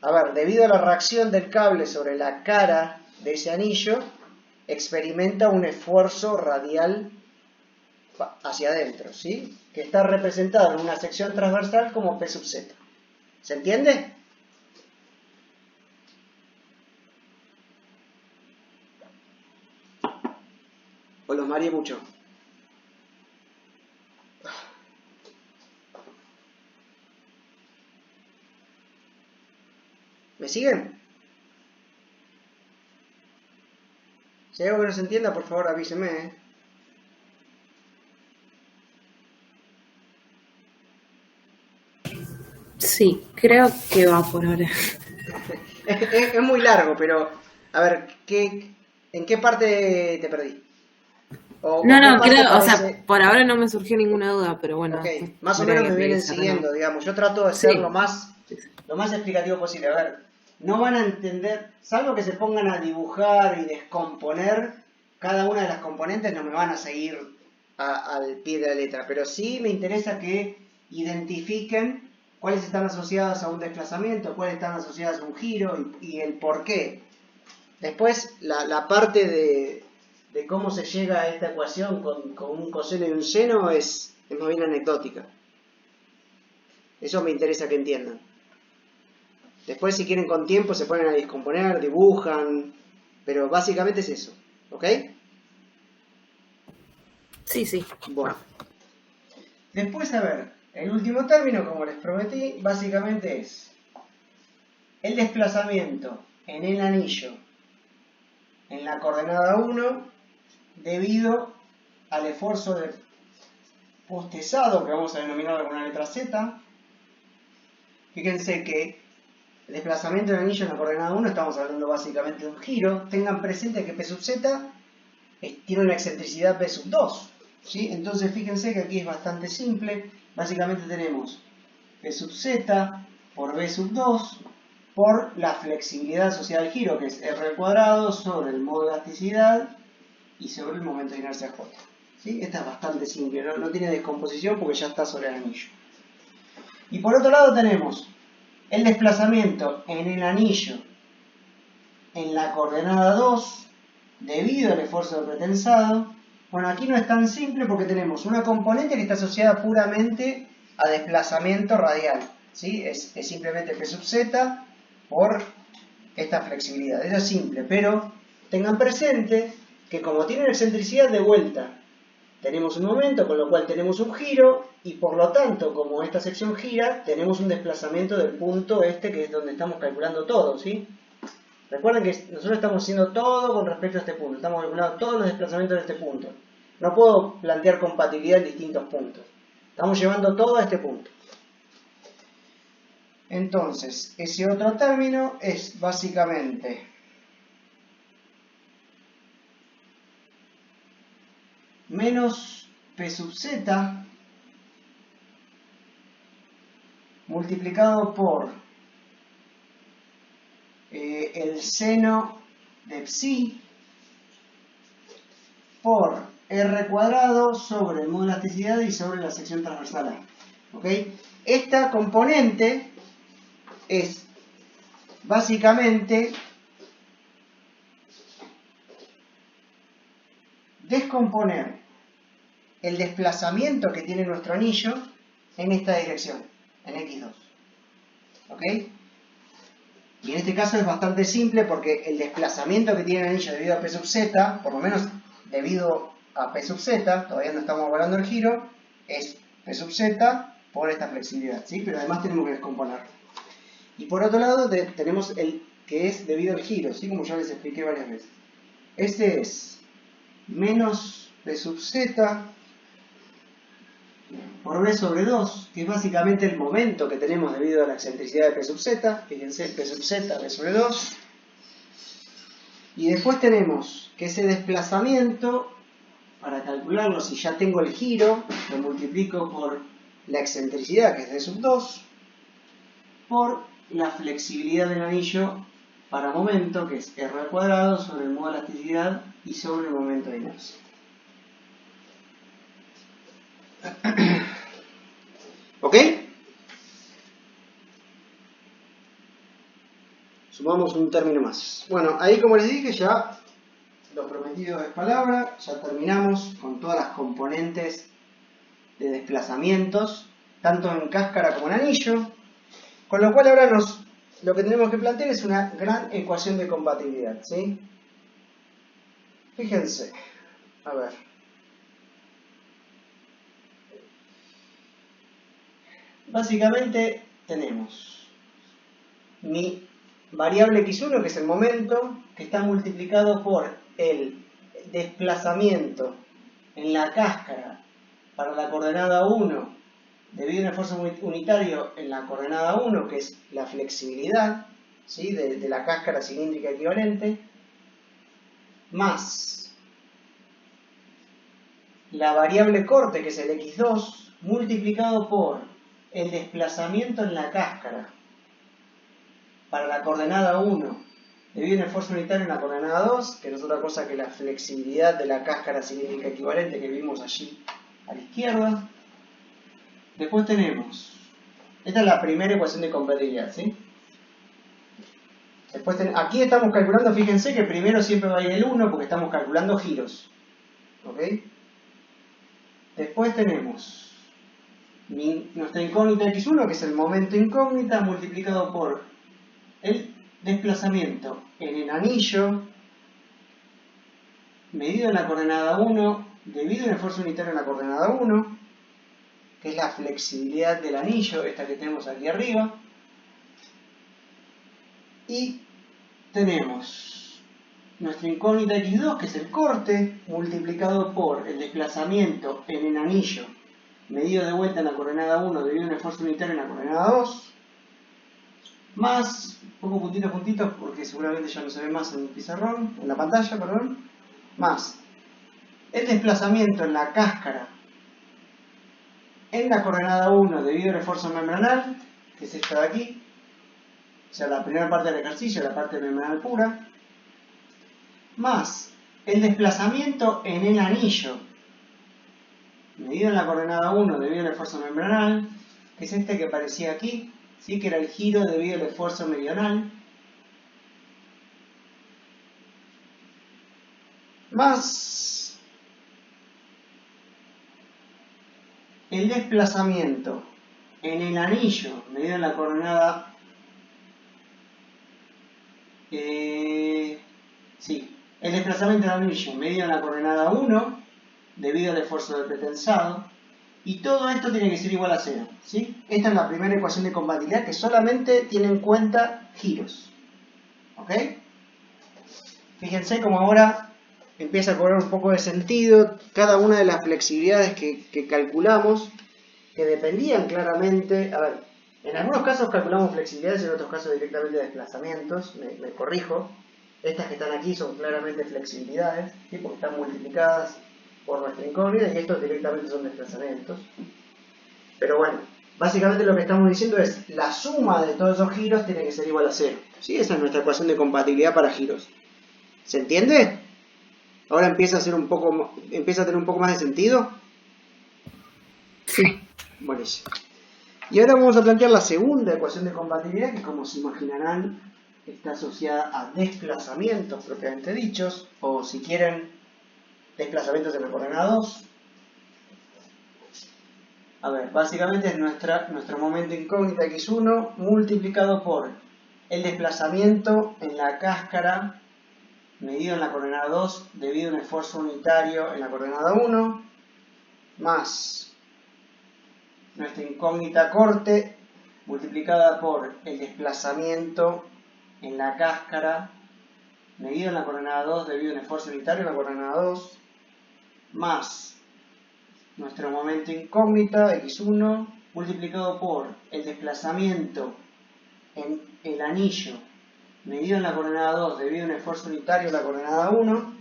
A ver, debido a la reacción del cable sobre la cara de ese anillo, experimenta un esfuerzo radial hacia adentro, ¿sí? Que está representado en una sección transversal como P sub z. ¿Se entiende? O los mareé mucho. ¿Me siguen? Si hay algo que no se entienda, por favor avíseme, ¿eh? Sí, creo que va por ahora. Es muy largo, pero a ver, ¿en qué parte te perdí? ¿O qué No, parte creo, o sea, parece? por ahora no me surgió ninguna duda, pero bueno, Ok, después más o habría menos que me vienen revisar de nuevo. siguiendo, digamos. Yo trato de ser Sí, lo más explicativo posible. A ver, no van a entender, salvo que se pongan a dibujar y descomponer cada una de las componentes, no me van a seguir al pie de la letra. Pero sí me interesa que identifiquen cuáles están asociadas a un desplazamiento, cuáles están asociadas a un giro y el por qué. Después, la parte de cómo se llega a esta ecuación con un coseno y un seno es más bien anecdótica. Eso me interesa que entiendan. Después, si quieren con tiempo, se ponen a descomponer, dibujan, pero básicamente es eso, ¿ok? sí. Bueno. Después, a ver, el último término, como les prometí, básicamente es el desplazamiento en el anillo en la coordenada 1 debido al esfuerzo de postezado, que vamos a denominarlo con una letra Z. Fíjense que el desplazamiento del anillo en la coordenada 1, estamos hablando básicamente de un giro. Tengan presente que P sub Z tiene una excentricidad P sub 2, ¿sí? Entonces fíjense que aquí es bastante simple. Básicamente tenemos P sub Z por B sub 2 por la flexibilidad asociada al giro, que es R al cuadrado sobre el modo de elasticidad y sobre el momento de inercia J. ¿Sí? Esta es bastante simple, no tiene descomposición porque ya está sobre el anillo. Y por otro lado tenemos el desplazamiento en el anillo en la coordenada 2 debido al esfuerzo de pretensado. Bueno, aquí no es tan simple porque tenemos una componente que está asociada puramente a desplazamiento radial, ¿sí? Es simplemente P sub z por esta flexibilidad. Eso es simple, pero tengan presente que como tiene una excentricidad de vuelta, tenemos un momento, con lo cual tenemos un giro, y por lo tanto, como esta sección gira, tenemos un desplazamiento del punto este, que es donde estamos calculando todo, ¿sí? Recuerden que nosotros estamos haciendo todo con respecto a este punto, estamos calculando todos los desplazamientos de este punto. No puedo plantear compatibilidad en distintos puntos. Estamos llevando todo a este punto. Entonces, ese otro término es básicamente menos P sub z multiplicado por el seno de psi por R cuadrado sobre el modo de elasticidad y sobre la sección transversal A. ¿Ok? Esta componente es básicamente descomponer el desplazamiento que tiene nuestro anillo en esta dirección, en X2. ¿Ok? Y en este caso es bastante simple porque el desplazamiento que tiene el anillo debido a P sub z, por lo menos debido a P sub z, todavía no estamos evaluando el giro, es P sub z por esta flexibilidad, ¿sí? Pero además tenemos que descomponerlo. Y por otro lado tenemos el que es debido al giro, ¿sí? Como ya les expliqué varias veces. Este es menos B sub z por B sobre 2, que es básicamente el momento que tenemos debido a la excentricidad de P sub z. Fíjense, P sub z, B sobre 2. Y después tenemos que ese desplazamiento, para calcularlo, si ya tengo el giro, lo multiplico por la excentricidad, que es D sub 2, por la flexibilidad del anillo para momento, que es R al cuadrado sobre el modo de elasticidad y sobre el momento de inercia. ¿Ok? Sumamos un término más. Bueno, ahí como les dije ya, lo prometido es palabra, ya terminamos con todas las componentes de desplazamientos, tanto en cáscara como en anillo, con lo cual ahora lo que tenemos que plantear es una gran ecuación de compatibilidad, ¿sí? Fíjense, a ver. Básicamente tenemos mi variable x1, que es el momento, que está multiplicado por el desplazamiento en la cáscara para la coordenada 1, debido a un esfuerzo unitario en la coordenada 1, que es la flexibilidad, ¿sí? de la cáscara cilíndrica equivalente, más la variable corte, que es el x2, multiplicado por el desplazamiento en la cáscara para la coordenada 1, debido a un esfuerzo unitario en la coordenada 2, que no es otra cosa que la flexibilidad de la cáscara cilíndrica equivalente que vimos allí a la izquierda. Después tenemos, esta es la primera ecuación de compatibilidad, ¿sí? Después aquí estamos calculando, fíjense que primero siempre va a ir el 1 porque estamos calculando giros. ¿Ok? Después tenemos nuestra incógnita x1, que es el momento incógnita, multiplicado por el desplazamiento en el anillo, medido en la coordenada 1, debido a un esfuerzo unitario en la coordenada 1, que es la flexibilidad del anillo, esta que tenemos aquí arriba. Y tenemos nuestra incógnita x2, que es el corte, multiplicado por el desplazamiento en el anillo, medido de vuelta en la coordenada 1 debido a un esfuerzo unitario en la coordenada 2, más, pongo puntitos porque seguramente ya no se ve más en el pizarrón, en la pantalla, perdón, más el desplazamiento en la cáscara en la coordenada 1 debido al esfuerzo membranal, que es esta de aquí, o sea, la primera parte del ejercicio, la parte membranal pura, más el desplazamiento en el anillo, medido en la coordenada 1 debido al esfuerzo membranal, que es este que aparecía aquí, ¿sí? Que era el giro debido al esfuerzo meridional, más el desplazamiento en el anillo, medido en la coordenada, el desplazamiento en el anillo, medido en la coordenada 1, debido al esfuerzo del pretensado, y todo esto tiene que ser igual a 0, ¿sí? Esta es la primera ecuación de compatibilidad que solamente tiene en cuenta giros, ¿ok? Fíjense cómo ahora empieza a cobrar un poco de sentido cada una de las flexibilidades que calculamos, que dependían claramente, a ver, en algunos casos calculamos flexibilidades, en otros casos directamente desplazamientos, me corrijo. Estas que están aquí son claramente flexibilidades, ¿sí? Porque están multiplicadas por nuestra incógnita y estos directamente son desplazamientos. Pero bueno, básicamente lo que estamos diciendo es la suma de todos esos giros tiene que ser igual a 0, ¿sí? Esa es nuestra ecuación de compatibilidad para giros. ¿Se entiende? Ahora empieza a tener un poco más de sentido. Sí. Buenísimo. Y ahora vamos a plantear la segunda ecuación de compatibilidad, que como se imaginarán está asociada a desplazamientos propiamente dichos, o si quieren, desplazamientos en la coordenada 2. A ver, básicamente es nuestro momento incógnita x1 multiplicado por el desplazamiento en la cáscara medido en la coordenada 2 debido a un esfuerzo unitario en la coordenada 1, más nuestra incógnita corte multiplicada por el desplazamiento en la cáscara medido en la coordenada 2 debido a un esfuerzo unitario en la coordenada 2, más nuestro momento incógnita, x1, multiplicado por el desplazamiento en el anillo medido en la coordenada 2 debido a un esfuerzo unitario en la coordenada 1,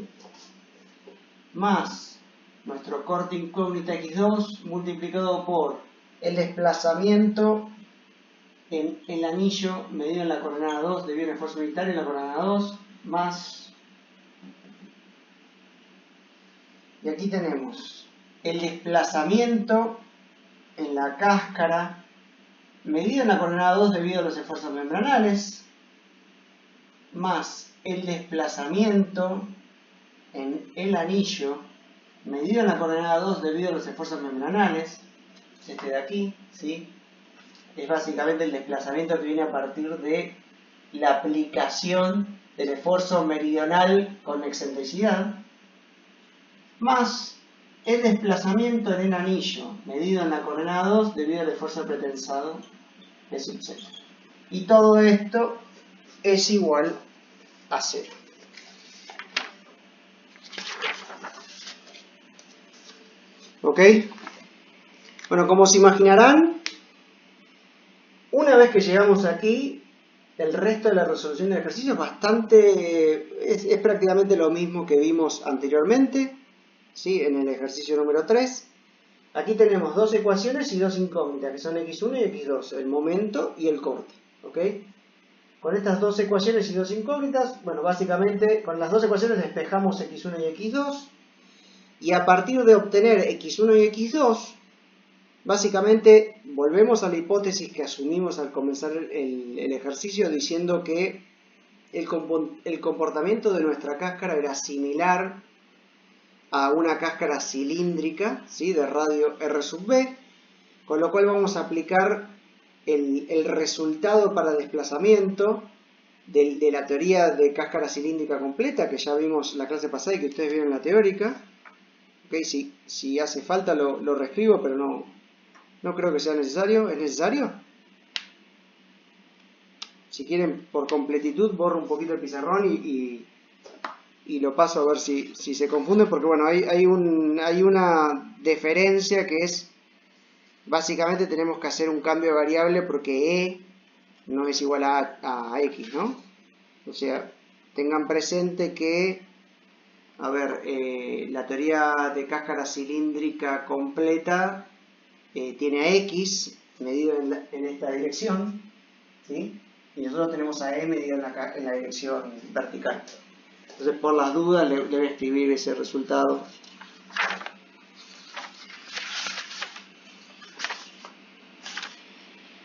más nuestro corte incógnita x2 multiplicado por el desplazamiento en el anillo medido en la coordenada 2 debido a un esfuerzo unitario en la coordenada 2, más, y aquí tenemos el desplazamiento en la cáscara medido en la coordenada 2 debido a los esfuerzos membranales, más el desplazamiento en el anillo medido en la coordenada 2 debido a los esfuerzos membranales, este de aquí, ¿sí? Es básicamente el desplazamiento que viene a partir de la aplicación del esfuerzo meridional con excentricidad, más el desplazamiento en el anillo medido en la coordenada 2 debido al esfuerzo pretensado de sub 0. Y todo esto es igual a 0. ¿Ok? Bueno, como se imaginarán, una vez que llegamos aquí, el resto de la resolución del ejercicio es prácticamente lo mismo que vimos anteriormente, ¿sí? En el ejercicio número 3. Aquí tenemos dos ecuaciones y dos incógnitas, que son x1 y x2, el momento y el corte. ¿Ok? Con estas dos ecuaciones y dos incógnitas, bueno, básicamente con las dos ecuaciones despejamos x1 y x2, y a partir de obtener x1 y x2, básicamente volvemos a la hipótesis que asumimos al comenzar el ejercicio, diciendo que el comportamiento de nuestra cáscara era similar a una cáscara cilíndrica, ¿sí? De radio R sub B, con lo cual vamos a aplicar el resultado para desplazamiento de la teoría de cáscara cilíndrica completa, que ya vimos la clase pasada y que ustedes vieron en la teórica. ¿Okay? Si hace falta lo reescribo, pero no creo que sea necesario. ¿Es necesario? Si quieren, por completitud, borro un poquito el pizarrón y lo paso a ver si se confunde, porque bueno, hay una diferencia que es, básicamente tenemos que hacer un cambio de variable porque E no es igual a X, ¿no? O sea, tengan presente que, a ver, la teoría de cáscara cilíndrica completa tiene a X medido en esta dirección, ¿sí? Y nosotros tenemos a E medido en la dirección vertical. Entonces, por las dudas, le voy a escribir ese resultado.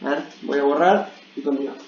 A ver, voy a borrar y continuamos.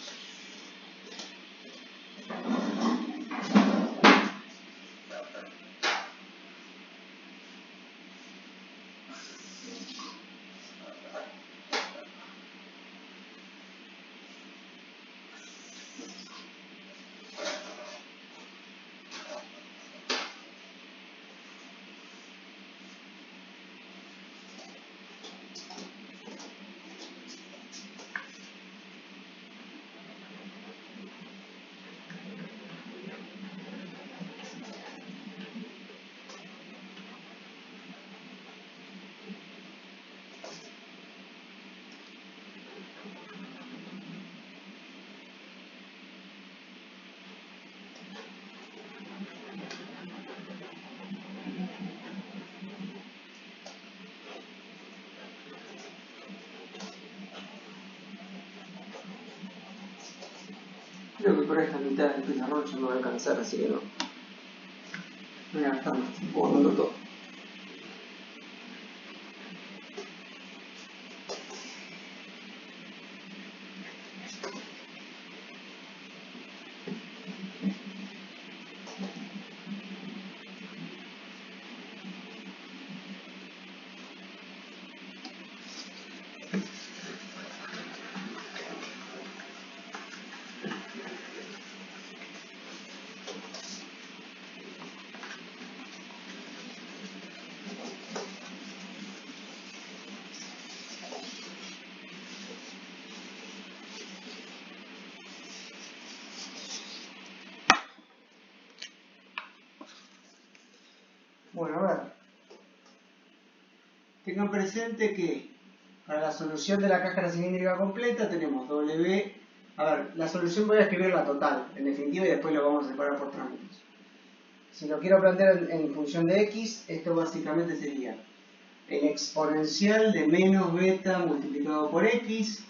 Creo que por esta mitad del pizarrón ya no va a alcanzar, así que no voy a gastar más tiempo borrando todo. Bueno, a ver. Tengan presente que para la solución de la cáscara cilíndrica completa tenemos W. A ver, la solución voy a escribir la total, en definitiva, y después lo vamos a separar por términos. Si lo quiero plantear en función de x, esto básicamente sería el exponencial de menos beta multiplicado por x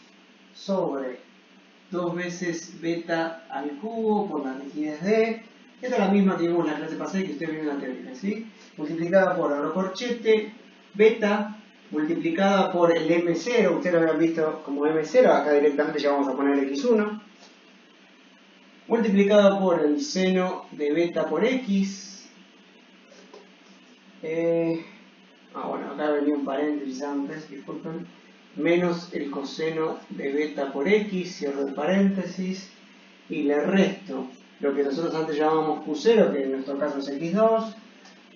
sobre 2 veces beta al cubo por la rigidez d. Esta es la misma que vimos en la clase pasada y que ustedes vieron en la teoría, ¿sí? Multiplicada por agrocorchete beta multiplicada por el m0, ustedes lo habían visto como m0, acá directamente ya vamos a poner x1, multiplicada por el seno de beta por x. Bueno, acá venía un paréntesis antes, disculpen, menos el coseno de beta por x, cierro el paréntesis, y le resto lo que nosotros antes llamábamos q0, que en nuestro caso es x2,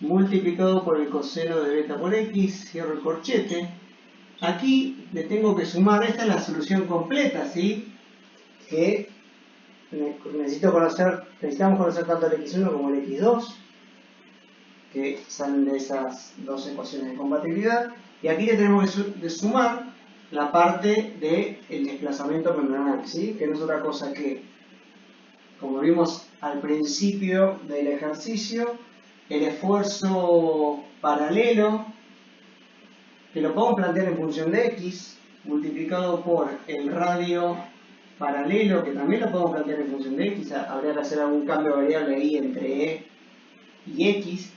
multiplicado por el coseno de beta por x, cierro el corchete. Aquí le tengo que sumar, esta es la solución completa, ¿sí? Que necesitamos conocer tanto el x1 como el x2, que salen de esas dos ecuaciones de compatibilidad. Y aquí le tenemos que sumar la parte del desplazamiento membranal, ¿sí? Que no es otra cosa que, como vimos al principio del ejercicio, el esfuerzo paralelo, que lo podemos plantear en función de x, multiplicado por el radio paralelo, que también lo podemos plantear en función de x. Habría que hacer algún cambio variable ahí entre e y x,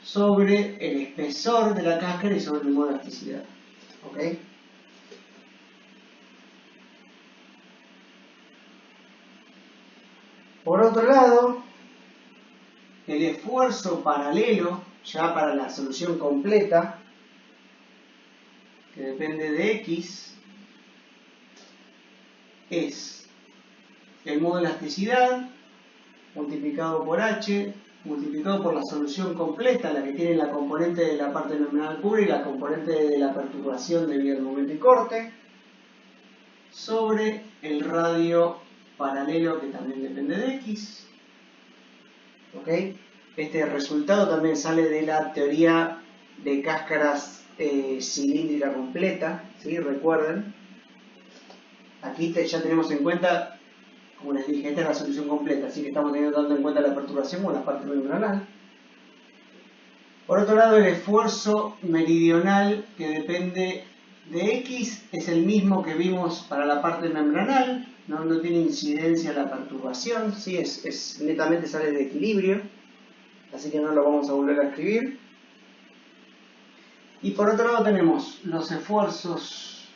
sobre el espesor de la cáscara y sobre el modo de elasticidad. ¿Ok? Por otro lado, el esfuerzo paralelo, ya para la solución completa, que depende de x, es el modo de elasticidad multiplicado por h, multiplicado por la solución completa, la que tiene la componente de la parte membranal pura y la componente de la perturbación debido al momento y corte, sobre el radio paralelo, que también depende de x. ¿Ok? Este resultado también sale de la teoría de cáscaras cilíndrica completa, ¿sí? Recuerden. Aquí ya tenemos en cuenta, como les dije, esta es la solución completa, así que estamos teniendo en cuenta la perturbación con la parte membranal. Por otro lado, el esfuerzo meridional, que depende de x, es el mismo que vimos para la parte membranal, no tiene incidencia la perturbación, ¿sí? Netamente sale de equilibrio, así que no lo vamos a volver a escribir. Y por otro lado tenemos los esfuerzos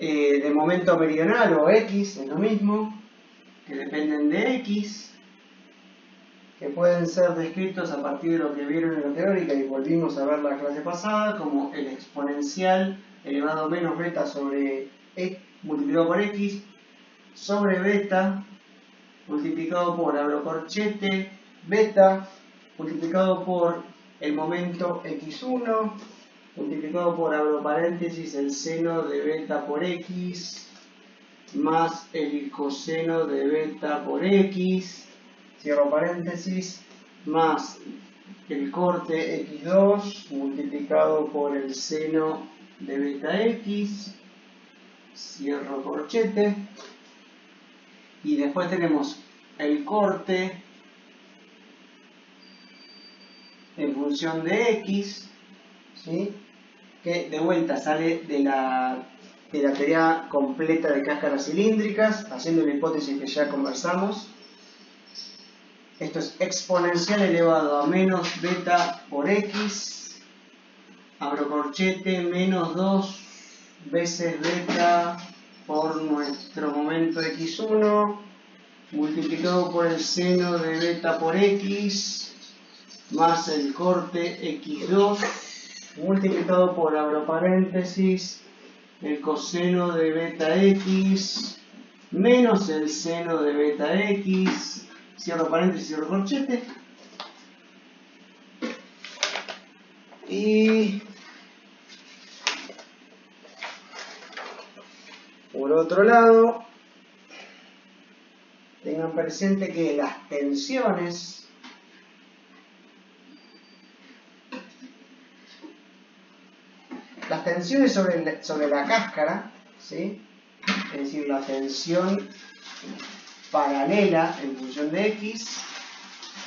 de momento meridional o x, es lo mismo, que dependen de x, que pueden ser descritos a partir de lo que vieron en la teórica y volvimos a ver la clase pasada, como el exponencial elevado a menos beta sobre e multiplicado por x, sobre beta multiplicado por agrocorchete beta multiplicado por el momento x1 multiplicado por abro paréntesis el seno de beta por x más el coseno de beta por x, cierro paréntesis, más el corte x2 multiplicado por el seno de beta x, cierro corchete, y después tenemos el corte en función de x, ¿sí? Que de vuelta sale de la teoría completa de cáscaras cilíndricas, haciendo la hipótesis que ya conversamos. Esto es exponencial elevado a menos beta por x, abro corchete, menos 2 veces beta por nuestro momento x1, multiplicado por el seno de beta por x, más el corte x2, multiplicado por abro paréntesis el coseno de beta x, menos el seno de beta x, cierro paréntesis, cierro corchete, y por otro lado tengan presente que las tensiones las tensiones sobre la cáscara, ¿sí? Es decir, la tensión paralela en función de X,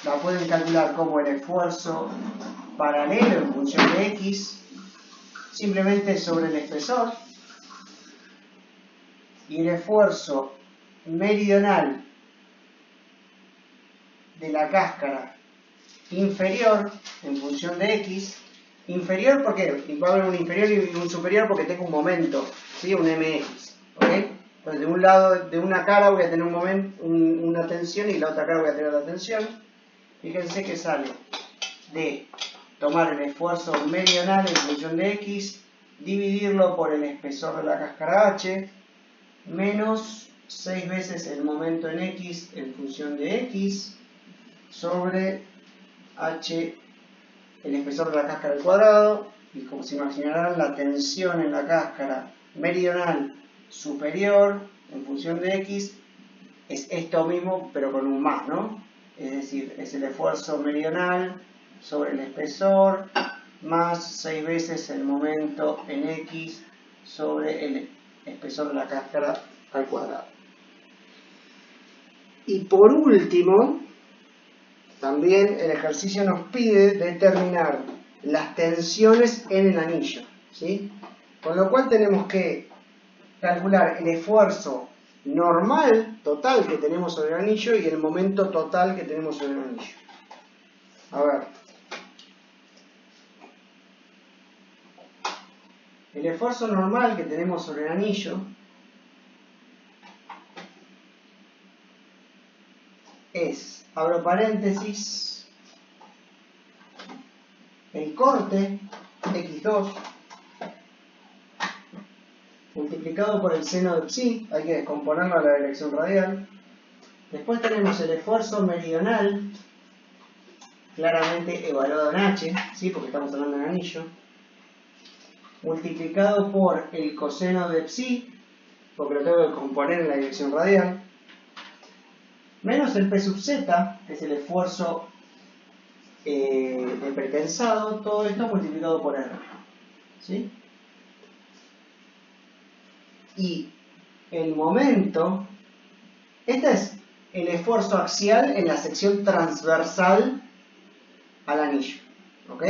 la pueden calcular como el esfuerzo paralelo en función de X, simplemente sobre el espesor, y el esfuerzo meridional de la cáscara inferior en función de X. Inferior, ¿por qué? Va a haber un inferior y un superior porque tengo un momento, ¿sí? Un mx, ¿ok? Entonces de un lado, de una cara voy a tener un momento, una tensión, y la otra cara voy a tener otra tensión. Fíjense que sale de tomar el esfuerzo meridional en función de X, dividirlo por el espesor de la cáscara H, menos 6 veces el momento en X en función de X, sobre H, el espesor de la cáscara al cuadrado, y como se imaginarán, la tensión en la cáscara meridional superior en función de X es esto mismo, pero con un más, ¿no? Es decir, es el esfuerzo meridional sobre el espesor más 6 veces el momento en X sobre el espesor de la cáscara al cuadrado. Y por último, también el ejercicio nos pide determinar las tensiones en el anillo, ¿sí? Con lo cual tenemos que calcular el esfuerzo normal total que tenemos sobre el anillo y el momento total que tenemos sobre el anillo. A ver. El esfuerzo normal que tenemos sobre el anillo es, abro paréntesis, el corte x2 multiplicado por el seno de psi, hay que descomponerlo a la dirección radial. Después tenemos el esfuerzo meridional, claramente evaluado en h, ¿sí? Porque estamos hablando de anillo, multiplicado por el coseno de psi, porque lo tengo que componer en la dirección radial, menos el P sub z, que es el esfuerzo de pretensado, todo esto multiplicado por R, ¿sí? Y el momento, este es el esfuerzo axial en la sección transversal al anillo, ¿ok?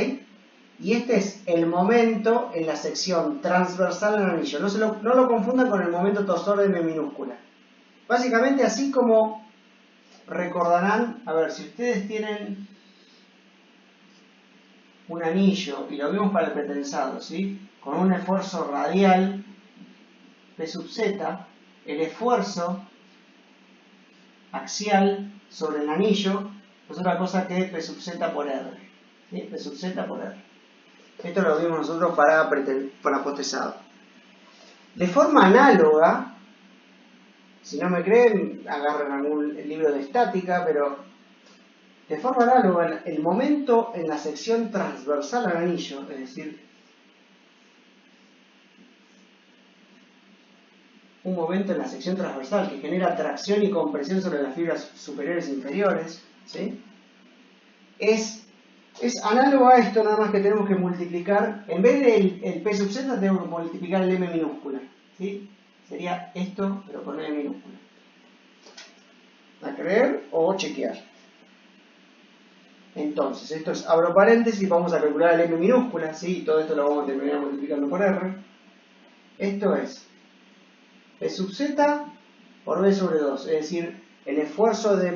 Y este es el momento en la sección transversal al anillo. No lo confundan con el momento torsor de M minúscula. Básicamente, así como recordarán, a ver, si ustedes tienen un anillo, y lo vimos para el pretensado, ¿sí? Con un esfuerzo radial P sub z, el esfuerzo axial sobre el anillo no es otra cosa que P sub z por R, ¿sí? P sub z por R. Esto lo vimos nosotros para postesado. De forma análoga, si no me creen, agarren algún libro de estática, pero de forma análoga, el momento en la sección transversal al anillo, es decir, un momento en la sección transversal que genera tracción y compresión sobre las fibras superiores e inferiores, ¿sí? Es análogo a esto, nada más que tenemos que multiplicar, en vez del P sub z tenemos que multiplicar el M minúscula, ¿sí? Sería esto, pero con M minúscula. A creer o chequear. Entonces, esto es, abro paréntesis, vamos a calcular el M minúscula, ¿sí? Todo esto lo vamos a terminar multiplicando por R. Esto es P sub z por B sobre 2, es decir, el esfuerzo de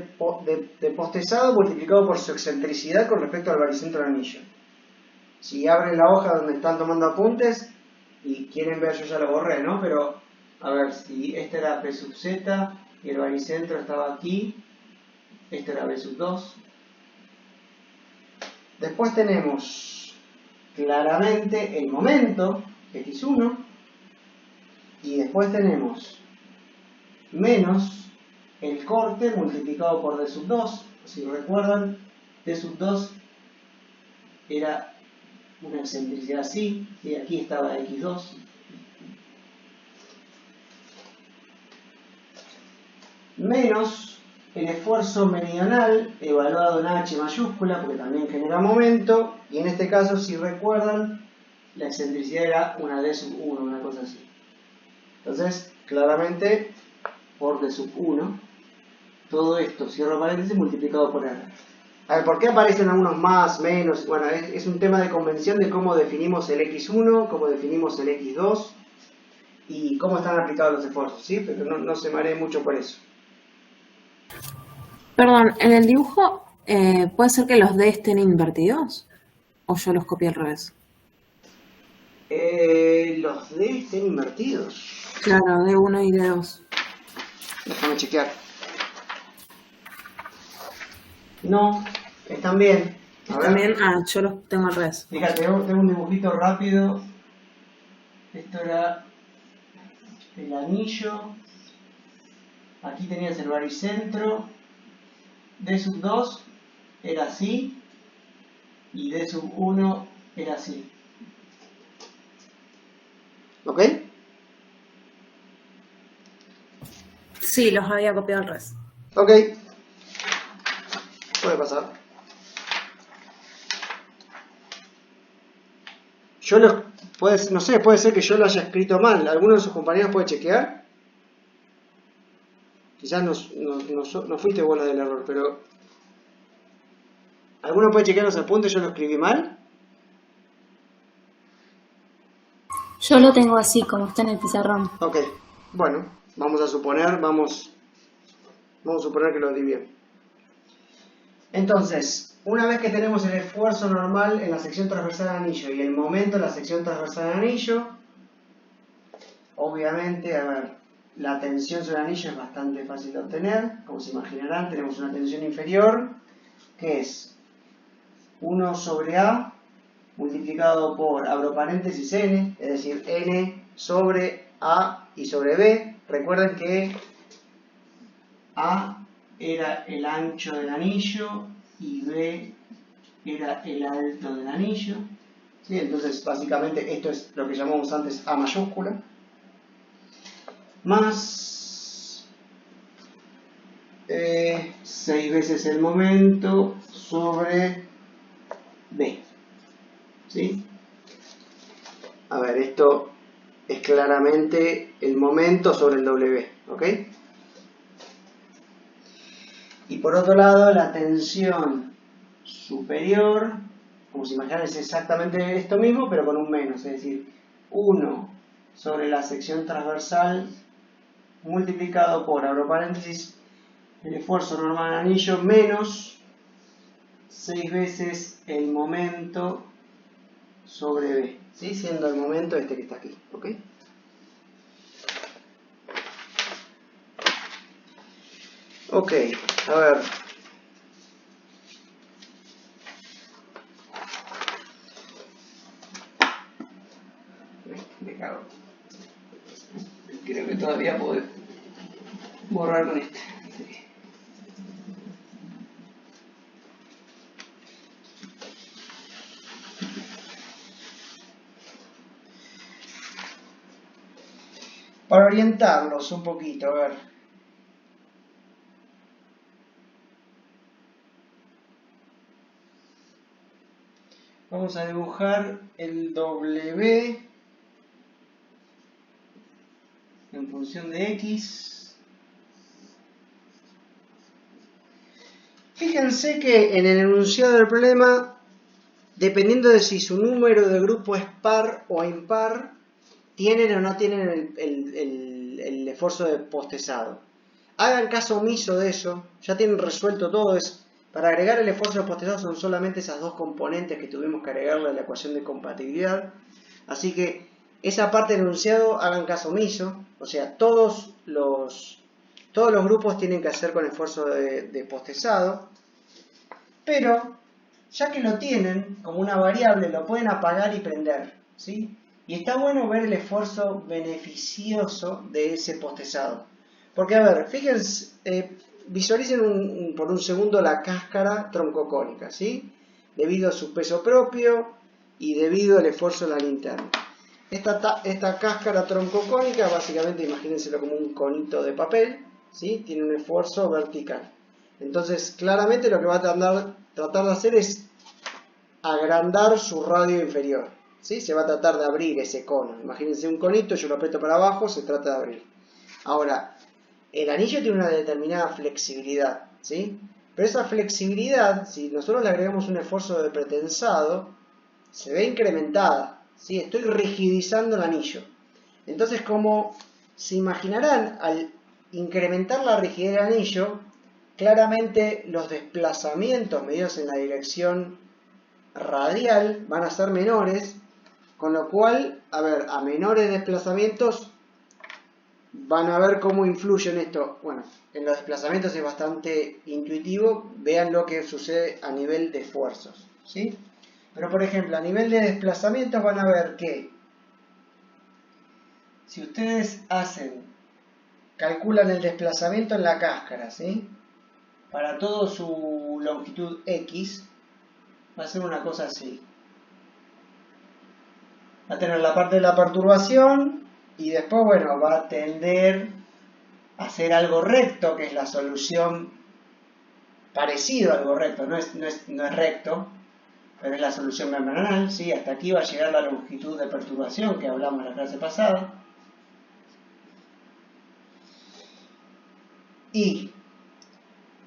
postesado multiplicado por su excentricidad con respecto al baricentro del anillo. Si abren la hoja donde están tomando apuntes y quieren ver, yo ya lo borré, ¿no? Pero, a ver, si este era P sub z y el baricentro estaba aquí, este era B sub 2. Después tenemos claramente el momento, x1, y después tenemos menos el corte multiplicado por D sub 2. Si recuerdan, D sub 2 era una excentricidad así, y aquí estaba x2. Menos el esfuerzo meridional evaluado en h mayúscula, porque también genera momento, y en este caso, si recuerdan, la excentricidad era una D sub 1, una cosa así. Entonces, claramente, por D sub 1, todo esto, cierro paréntesis, multiplicado por R. A ver, ¿por qué aparecen algunos más, menos? Bueno, es un tema de convención de cómo definimos el X1, cómo definimos el X2 y cómo están aplicados los esfuerzos, ¿sí? Pero no se maree mucho por eso. Perdón, en el dibujo, ¿puede ser que los D estén invertidos? ¿O yo los copié al revés? Los D estén invertidos. Claro, D1 y D2. Déjame chequear. No, están bien. A ver. También, yo los tengo al revés. Fíjate, tengo un dibujito rápido. Esto era el anillo. Aquí tenías el baricentro. D sub 2 era así. Y D sub 1 era así. ¿Ok? Sí, los había copiado al revés. Ok. Puede pasar. No sé, puede ser que yo lo haya escrito mal. ¿Alguno de sus compañeros puede chequear? Quizás no fuiste vos la del error, pero... ¿Alguno puede chequear los apuntes? ¿Yo lo escribí mal? Yo lo tengo así, como está en el pizarrón. Ok. Bueno, vamos a suponer que lo di bien. Entonces, una vez que tenemos el esfuerzo normal en la sección transversal del anillo y el momento en la sección transversal del anillo, obviamente, a ver, la tensión sobre el anillo es bastante fácil de obtener. Como se imaginarán, tenemos una tensión inferior, que es 1 sobre A multiplicado por, abro paréntesis, N, es decir, N sobre A y sobre B. Recuerden que A era el ancho del anillo y B era el alto del anillo. ¿Sí? Entonces, básicamente, esto es lo que llamamos antes A mayúscula. Más 6 veces el momento sobre B. ¿Sí? A ver, esto es claramente el momento sobre el W. ¿Ok? Y por otro lado, la tensión superior, como se imaginan, es exactamente esto mismo, pero con un menos, es decir, 1 sobre la sección transversal multiplicado por, abro paréntesis, el esfuerzo normal del anillo menos 6 veces el momento sobre B, ¿sí? Siendo el momento este que está aquí, ¿ok? Ok, a ver. Me cago. Creo que todavía puedo borrar con este. Para orientarlos un poquito, a ver. Vamos a dibujar el W en función de X. Fíjense que en el enunciado del problema, dependiendo de si su número de grupo es par o impar, tienen o no tienen el esfuerzo de postezado. Hagan caso omiso de eso, ya tienen resuelto todo. Para agregar el esfuerzo de postezado son solamente esas dos componentes que tuvimos que agregarle a la ecuación de compatibilidad. Así que esa parte del enunciado hagan caso omiso, o sea, todos los grupos tienen que hacer con esfuerzo de postezado, pero ya que lo tienen como una variable, lo pueden apagar y prender, ¿sí? Y está bueno ver el esfuerzo beneficioso de ese postezado. Porque, a ver, fíjense, visualicen por un segundo la cáscara troncocónica, ¿sí? Debido a su peso propio y debido al esfuerzo de la linterna. Esta cáscara troncocónica, básicamente imagínenselo como un conito de papel, ¿sí? Tiene un esfuerzo vertical. Entonces, claramente lo que va a tratar de hacer es agrandar su radio inferior, ¿sí? Se va a tratar de abrir ese cono. Imagínense un conito, yo lo aprieto para abajo, se trata de abrir. Ahora, el anillo tiene una determinada flexibilidad, ¿sí? Pero esa flexibilidad, si nosotros le agregamos un esfuerzo de pretensado, se ve incrementada, ¿sí? Estoy rigidizando el anillo. Entonces, como se imaginarán, al incrementar la rigidez del anillo, claramente los desplazamientos medidos en la dirección radial van a ser menores, con lo cual, a menores desplazamientos van a ver cómo influye en esto. Bueno, en los desplazamientos es bastante intuitivo, vean lo que sucede a nivel de esfuerzos, ¿sí? Pero por ejemplo, a nivel de desplazamientos van a ver que si ustedes calculan el desplazamiento en la cáscara, ¿sí? Para toda su longitud X, va a ser una cosa así. Va a tener la parte de la perturbación y después, bueno, va a tender a hacer algo recto, que es la solución parecido a algo recto, no es recto, pero es la solución membranal, ¿sí? Hasta aquí va a llegar la longitud de perturbación que hablamos en la clase pasada. Y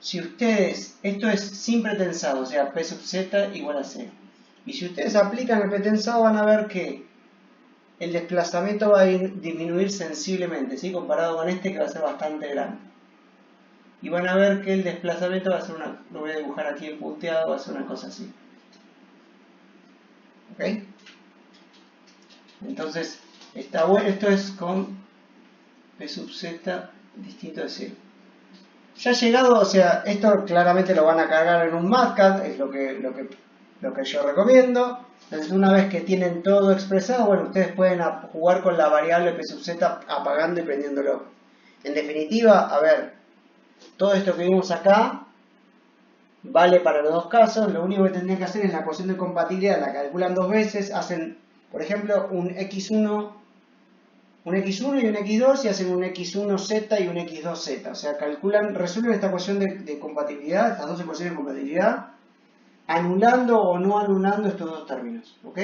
si ustedes, esto es sin pretensado, o sea, P sub z igual a 0. Y si ustedes aplican el pretensado van a ver que el desplazamiento va a disminuir sensiblemente, ¿sí? Comparado con este que va a ser bastante grande. Y van a ver que el desplazamiento va a ser lo voy a dibujar aquí en punteado, va a ser una cosa así. ¿Ok? Entonces, está bueno, esto es con P sub z distinto de 0. Ya llegado, o sea, esto claramente lo van a cargar en un MATLAB, es lo que yo recomiendo. Entonces, una vez que tienen todo expresado, bueno, ustedes pueden jugar con la variable P sub z apagando y prendiéndolo. En definitiva, a ver, todo esto que vimos acá vale para los dos casos. Lo único que tendrían que hacer es la ecuación de compatibilidad, la calculan dos veces, hacen, por ejemplo, un x1 y un x2 y hacen un x1z y un x2z. O sea, resuelven esta ecuación de compatibilidad, estas dos ecuaciones de compatibilidad, anulando o no anulando estos dos términos. ¿Ok?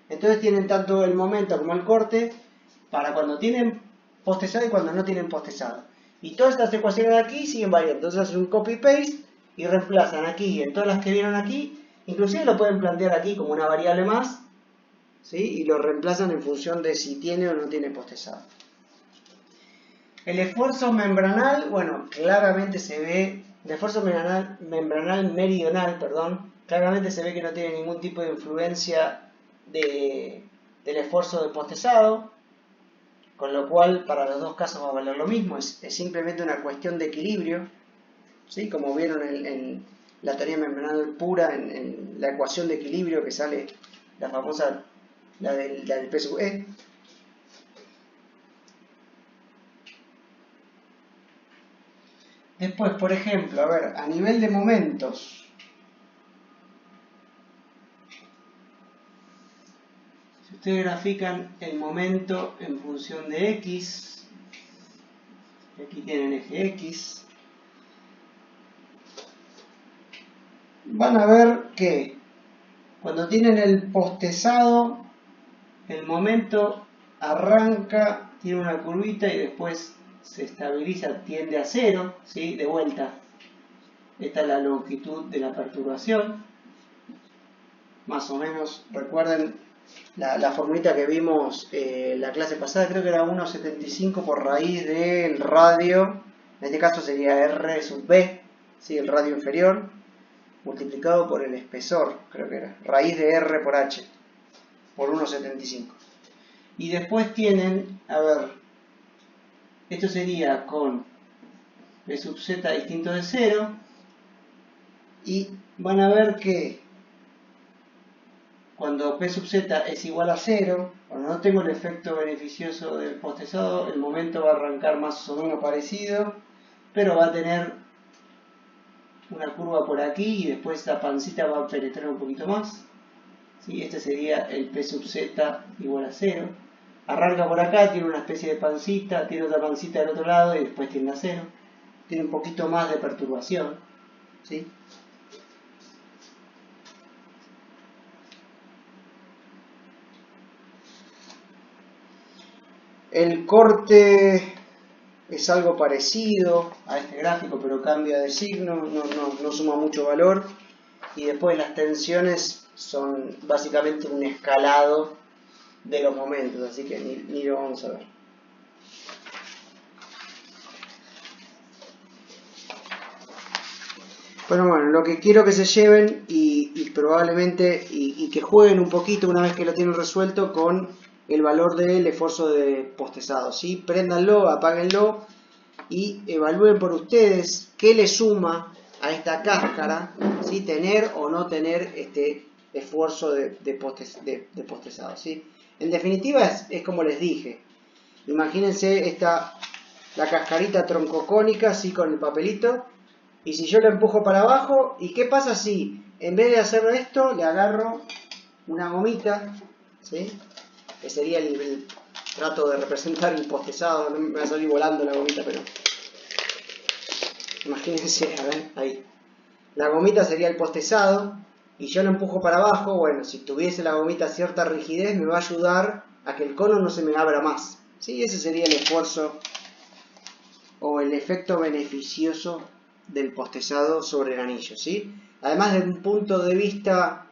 Entonces tienen tanto el momento como el corte para cuando tienen postezado y cuando no tienen postezado. Y todas estas ecuaciones de aquí siguen variando. Entonces hacen un copy-paste y reemplazan aquí en todas las que vieron aquí. Inclusive lo pueden plantear aquí como una variable más, ¿sí? Y lo reemplazan en función de si tiene o no tiene postezado. El esfuerzo membranal, bueno, claramente se ve, el esfuerzo membranal meridional, claramente se ve que no tiene ningún tipo de influencia del esfuerzo de postezado, con lo cual para los dos casos va a valer lo mismo, es simplemente una cuestión de equilibrio, ¿sí? Como vieron en la teoría membranal pura, en la ecuación de equilibrio que sale la famosa, la del P sub E. Después, por ejemplo, a ver, a nivel de momentos, si ustedes grafican el momento en función de X, aquí tienen eje X, van a ver que cuando tienen el postezado, el momento arranca, tiene una curvita y después se estabiliza, tiende a 0, ¿sí? De vuelta. Esta es la longitud de la perturbación. Más o menos, recuerden la formulita que vimos la clase pasada, creo que era 1,75 por raíz del radio, en este caso sería R sub B, ¿sí? El radio inferior, multiplicado por el espesor, creo que era, raíz de R por H, por 1,75. Y después tienen, a ver, esto sería con P sub z distinto de 0, y van a ver que cuando P sub z es igual a 0, cuando no tengo el efecto beneficioso del postezado, el momento va a arrancar más o menos parecido, pero va a tener una curva por aquí y después la pancita va a penetrar un poquito más. ¿Sí? Este sería el P sub z igual a 0. Arranca por acá, tiene una especie de pancita, tiene otra pancita del otro lado y después tiende a 0. Tiene un poquito más de perturbación, ¿sí? El corte es algo parecido a este gráfico, pero cambia de signo, no suma mucho valor. Y después las tensiones son básicamente un escalado de los momentos, así que ni lo vamos a ver. Bueno, lo que quiero que se lleven y probablemente y que jueguen un poquito una vez que lo tienen resuelto con el valor del esfuerzo de postezado, ¿sí? Préndanlo, apáguenlo y evalúen por ustedes qué le suma a esta cáscara, ¿sí? Tener o no tener este esfuerzo de postezado, ¿sí? En definitiva es como les dije. Imagínense la cascarita troncocónica, así con el papelito. Y si yo lo empujo para abajo, ¿y qué pasa si en vez de hacer esto le agarro una gomita? ¿Sí? Que sería el trato de representar el postezado. No me va a salir volando la gomita, pero imagínense, a ver, ahí. La gomita sería el postezado y yo lo empujo para abajo. Bueno, si tuviese la gomita cierta rigidez me va a ayudar a que el cono no se me abra más, ¿sí? Ese sería el esfuerzo o el efecto beneficioso del postezado sobre el anillo, ¿sí? Además, desde un punto de vista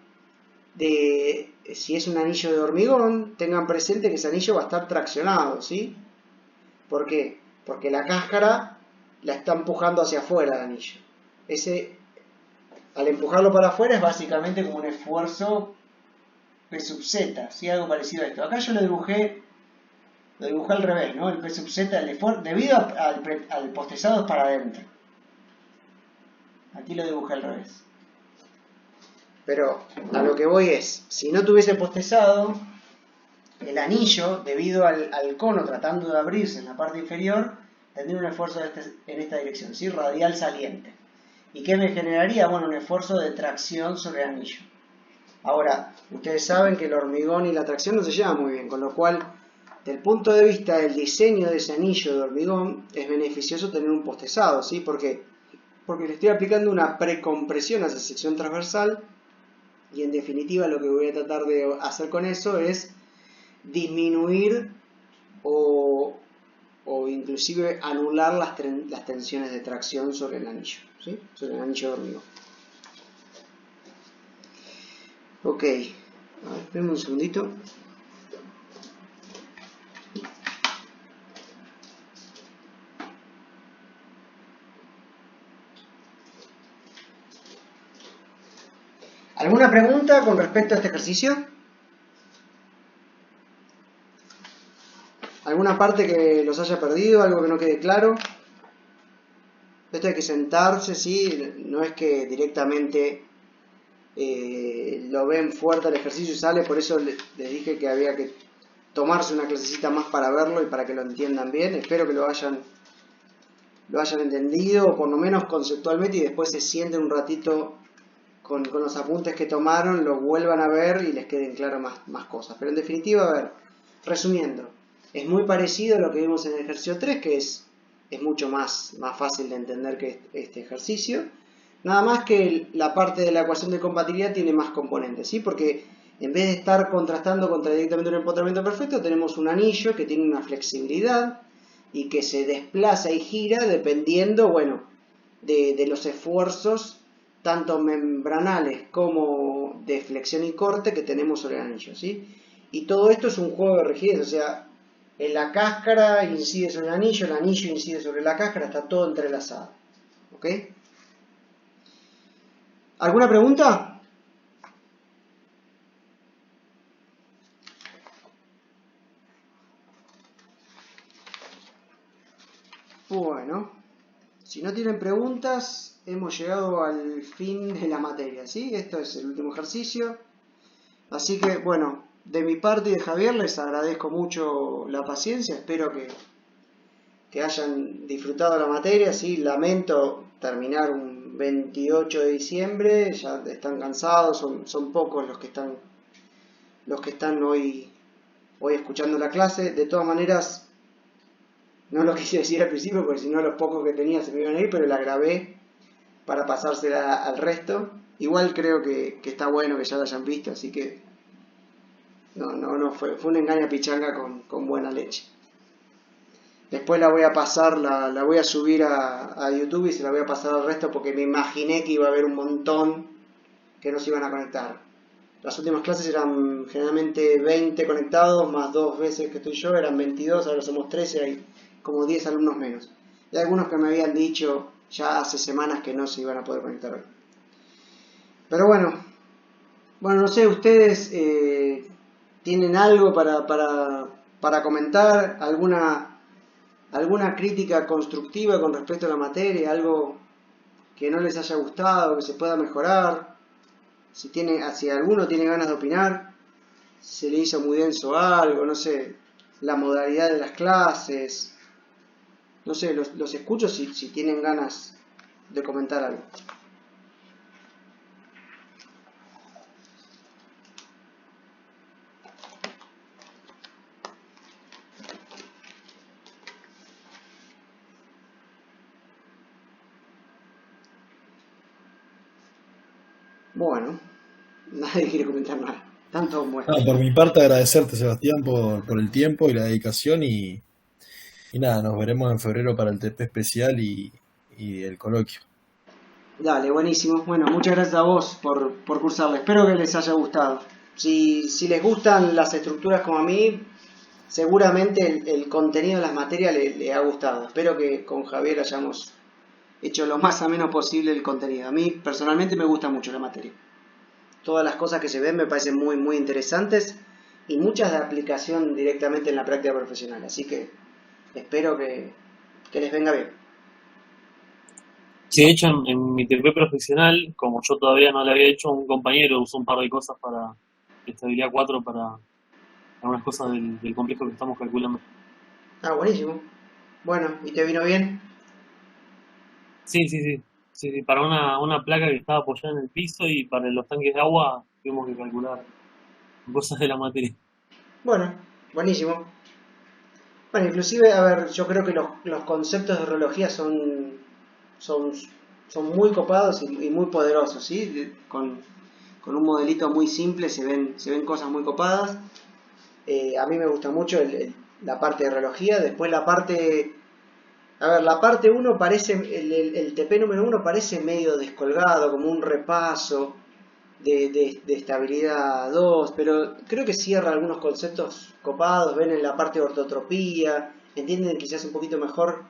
de si es un anillo de hormigón, tengan presente que ese anillo va a estar traccionado, ¿sí? ¿Por qué? Porque la cáscara la está empujando hacia afuera el anillo. Al empujarlo para afuera es básicamente como un esfuerzo P sub Z, ¿sí? Algo parecido a esto. Acá yo lo dibujé al revés, ¿no? El P sub Z, debido al postezado es para adentro. Aquí lo dibujé al revés. Pero a lo que voy es, si no tuviese postezado, el anillo, debido al cono tratando de abrirse en la parte inferior, tendría un esfuerzo en esta dirección, ¿sí? Radial saliente. ¿Y qué me generaría? Bueno, un esfuerzo de tracción sobre el anillo. Ahora, ustedes saben que el hormigón y la tracción no se llevan muy bien, con lo cual, del punto de vista del diseño de ese anillo de hormigón, es beneficioso tener un postezado, ¿sí? ¿Por qué? Porque le estoy aplicando una precompresión a esa sección transversal y en definitiva lo que voy a tratar de hacer con eso es disminuir o inclusive anular las tensiones de tracción sobre el anillo, ¿sí? Sobre el anillo de hormigón. Ok, a ver, espérenme un segundito. ¿Alguna pregunta con respecto a este ejercicio? ¿Alguna parte que los haya perdido? ¿Algo que no quede claro? Esto hay que sentarse, ¿sí? No es que directamente lo ven fuerte el ejercicio y sale, por eso les dije que había que tomarse una clasecita más para verlo y para que lo entiendan bien. Espero que lo hayan entendido, o por lo menos conceptualmente, y después se sienten un ratito con los apuntes que tomaron, lo vuelvan a ver y les queden claras más cosas. Pero en definitiva, a ver, resumiendo, es muy parecido a lo que vimos en el ejercicio 3, que es mucho más fácil de entender que este ejercicio. Nada más que la parte de la ecuación de compatibilidad tiene más componentes, ¿sí? Porque en vez de estar contrastando contra directamente un empotramiento perfecto, tenemos un anillo que tiene una flexibilidad y que se desplaza y gira dependiendo, bueno, de los esfuerzos tanto membranales como de flexión y corte que tenemos sobre el anillo, ¿sí? Y todo esto es un juego de rigidez, o sea, en la cáscara incide sobre el anillo incide sobre la cáscara, está todo entrelazado, ¿ok? ¿Alguna pregunta? Bueno, si no tienen preguntas, hemos llegado al fin de la materia, ¿sí? Esto es el último ejercicio. Así que, bueno, de mi parte y de Javier les agradezco mucho la paciencia. Espero que hayan disfrutado la materia, ¿sí? Lamento terminar un 28 de diciembre, ya están cansados, son pocos los que están hoy escuchando la clase. De todas maneras, no lo quise decir al principio porque si no los pocos que tenía se me iban a ir, pero la grabé para pasársela al resto. Igual creo que está bueno que ya la hayan visto, así que no fue una engaña pichanga con buena leche. Después la voy a pasar, la voy a subir a YouTube y se la voy a pasar al resto porque me imaginé que iba a haber un montón que no se iban a conectar. Las últimas clases eran generalmente 20 conectados, más 2 veces que estoy yo, eran 22, ahora somos 13, hay como 10 alumnos menos. Y algunos que me habían dicho ya hace semanas que no se iban a poder conectar hoy. Pero bueno, no sé, ustedes tienen algo para comentar, alguna crítica constructiva con respecto a la materia, algo que no les haya gustado, que se pueda mejorar. Si alguno tiene ganas de opinar, se le hizo muy denso algo, no sé, la modalidad de las clases, no sé, los escucho si tienen ganas de comentar algo. Bueno, nadie quiere comentar nada. Tanto muestras. Por mi parte agradecerte, Sebastián, por el tiempo y la dedicación y nada, nos veremos en febrero para el TP especial y el coloquio. Dale, buenísimo. Bueno, muchas gracias a vos por cursarla. Espero que les haya gustado. Si les gustan las estructuras como a mí, seguramente el contenido de las materias le ha gustado. Espero que con Javier hayamos hecho lo más ameno posible el contenido. A mí personalmente me gusta mucho la materia. Todas las cosas que se ven me parecen muy, muy interesantes y muchas de aplicación directamente en la práctica profesional. Así que espero que les venga bien. Sí, de hecho, en mi TP profesional, como yo todavía no le había hecho, un compañero usó un par de cosas para estabilidad 4 para algunas cosas del complejo que estamos calculando. Ah, buenísimo. Bueno, ¿y te vino bien? Sí, para una placa que estaba apoyada en el piso y para los tanques de agua tuvimos que calcular cosas de la materia. Bueno, buenísimo. Bueno, inclusive, a ver, yo creo que los conceptos de reología son muy copados y muy poderosos, ¿sí? Con un modelito muy simple se ven cosas muy copadas. A mí me gusta mucho la parte de reología. Después la parte 1 parece, el TP número 1 parece medio descolgado, como un repaso de estabilidad 2, pero creo que cierra algunos conceptos copados. Ven en la parte de ortotropía, entienden quizás un poquito mejor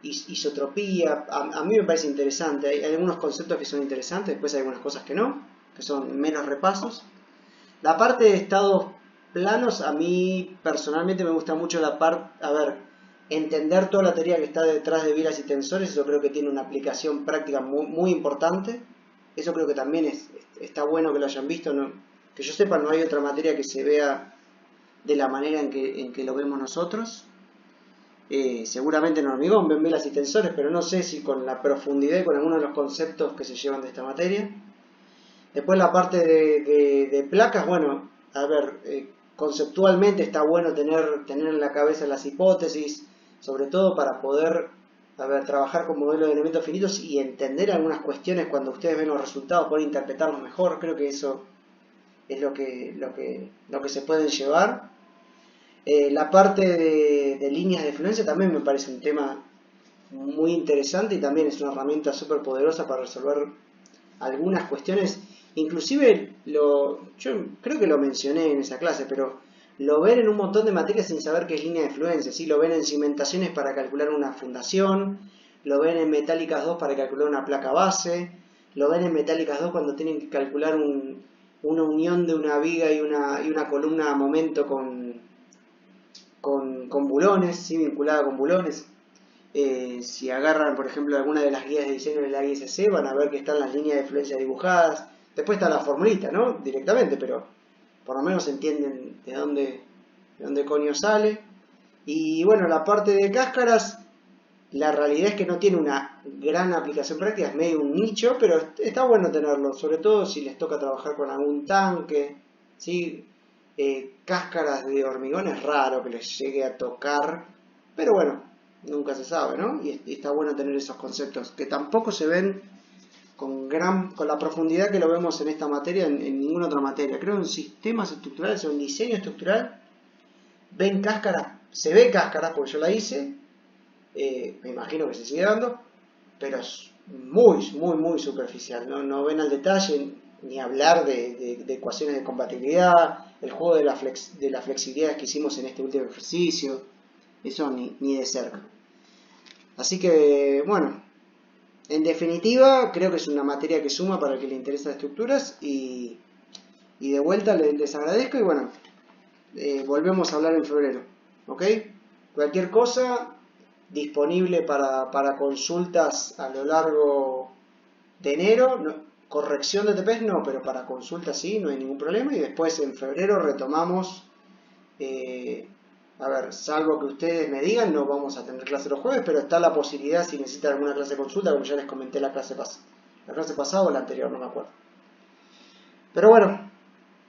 isotropía. A mí me parece interesante. Hay algunos conceptos que son interesantes, después hay algunas cosas que no, que son menos repasos. La parte de estados planos, a mí personalmente me gusta mucho la parte, entender toda la teoría que está detrás de vilas y tensores. Eso creo que tiene una aplicación práctica muy, muy importante. Eso creo que también está bueno que lo hayan visto. ¿No? Que yo sepa, no hay otra materia que se vea de la manera en que lo vemos nosotros. Seguramente en hormigón ven velas y tensores, pero no sé si con la profundidad y con algunos de los conceptos que se llevan de esta materia. Después la parte de placas, bueno, conceptualmente está bueno tener en la cabeza las hipótesis, sobre todo para poder trabajar con modelos de elementos finitos y entender algunas cuestiones cuando ustedes ven los resultados, poder interpretarlos mejor. Creo que eso es lo que se pueden llevar. La parte de líneas de fluencia también me parece un tema muy interesante y también es una herramienta súper poderosa para resolver algunas cuestiones. Inclusive, yo creo que lo mencioné en esa clase, pero lo ven en un montón de materias sin saber qué es línea de fluencia. ¿Sí? Lo ven en cimentaciones para calcular una fundación, lo ven en metálicas 2 para calcular una placa base, lo ven en metálicas 2 cuando tienen que calcular una unión de una viga y una columna a momento con bulones, ¿sí? Vinculada con bulones. Si agarran, por ejemplo, alguna de las guías de diseño de la ISC, van a ver que están las líneas de fluencia dibujadas. Después está la formulita, ¿no? Directamente, pero por lo menos entienden de dónde coño sale. Y bueno, la parte de cáscaras, la realidad es que no tiene una gran aplicación práctica, es medio un nicho, pero está bueno tenerlo, sobre todo si les toca trabajar con algún tanque, ¿sí? Cáscaras de hormigón es raro que les llegue a tocar, pero bueno, nunca se sabe, ¿no? Y está bueno tener esos conceptos que tampoco se ven con la profundidad que lo vemos en esta materia, en ninguna otra materia. Creo en sistemas estructurales o en diseño estructural se ve cáscaras porque yo la hice, Me imagino que se sigue dando, pero es muy, muy, muy superficial. No ven al detalle ni hablar de ecuaciones de compatibilidad, el juego de la flexibilidad que hicimos en este último ejercicio, eso ni de cerca. Así que, bueno, en definitiva, creo que es una materia que suma para el que le interesa estructuras y de vuelta les agradezco y bueno, volvemos a hablar en febrero, ¿ok? Cualquier cosa disponible para consultas a lo largo de enero, corrección de TPs no, pero para consultas sí, no hay ningún problema y después en febrero retomamos, a ver, salvo que ustedes me digan, no vamos a tener clase los jueves, pero está la posibilidad si necesitan alguna clase de consulta, como ya les comenté la clase pasada o la anterior, no me acuerdo. Pero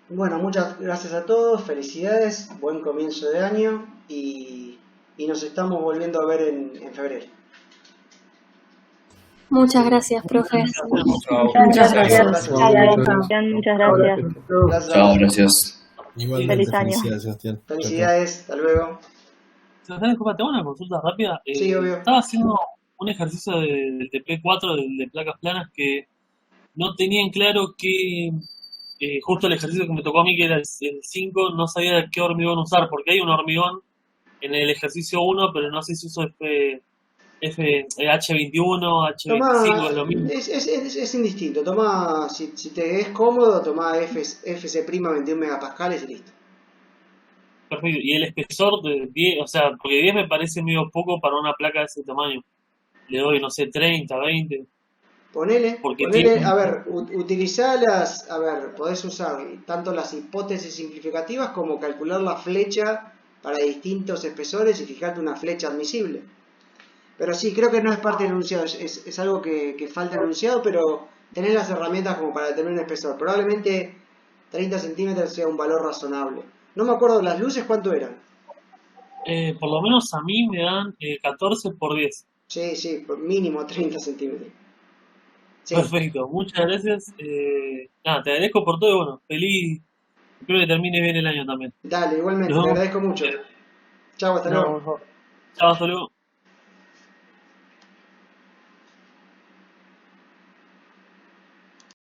bueno, muchas gracias a todos, felicidades, buen comienzo de año y nos estamos volviendo a ver en febrero. Muchas gracias, profe. Chao. Muchas gracias. Muchas gracias. Chao, gracias. Igualmente, Feliz año. felicidades, Sebastián. Chao, chao. Felicidades, hasta luego. Sebastián, disculpa, tengo una consulta rápida. Sí, obvio. Estaba haciendo un ejercicio del TP4, de placas planas, que no tenía en claro que justo el ejercicio que me tocó a mí, que era el 5, no sabía qué hormigón usar, porque hay un hormigón en el ejercicio 1, pero no sé si uso H21, H25, es lo mismo. Es indistinto. Toma, si te es cómodo, toma FC' 21 megapascales y listo. Perfecto. Y el espesor de 10, o sea, porque 10 me parece medio poco para una placa de ese tamaño. Le doy, no sé, 30, 20. Ponele, tiene- a ver, utilizá podés usar tanto las hipótesis simplificativas como calcular la flecha para distintos espesores y fijarte una flecha admisible. Pero sí, creo que no es parte del enunciado, es algo que falta en el enunciado, pero tenés las herramientas como para determinar un espesor. Probablemente 30 centímetros sea un valor razonable. No me acuerdo, las luces, ¿cuánto eran? Por lo menos a mí me dan 14 por 10. Sí, por mínimo 30 centímetros. Sí, Perfecto, muchas gracias. Nada, te agradezco por todo y bueno, feliz. Espero que termine bien el año también. dale, igualmente, Nos te vemos. agradezco mucho. Chao, hasta luego. Chao, hasta luego.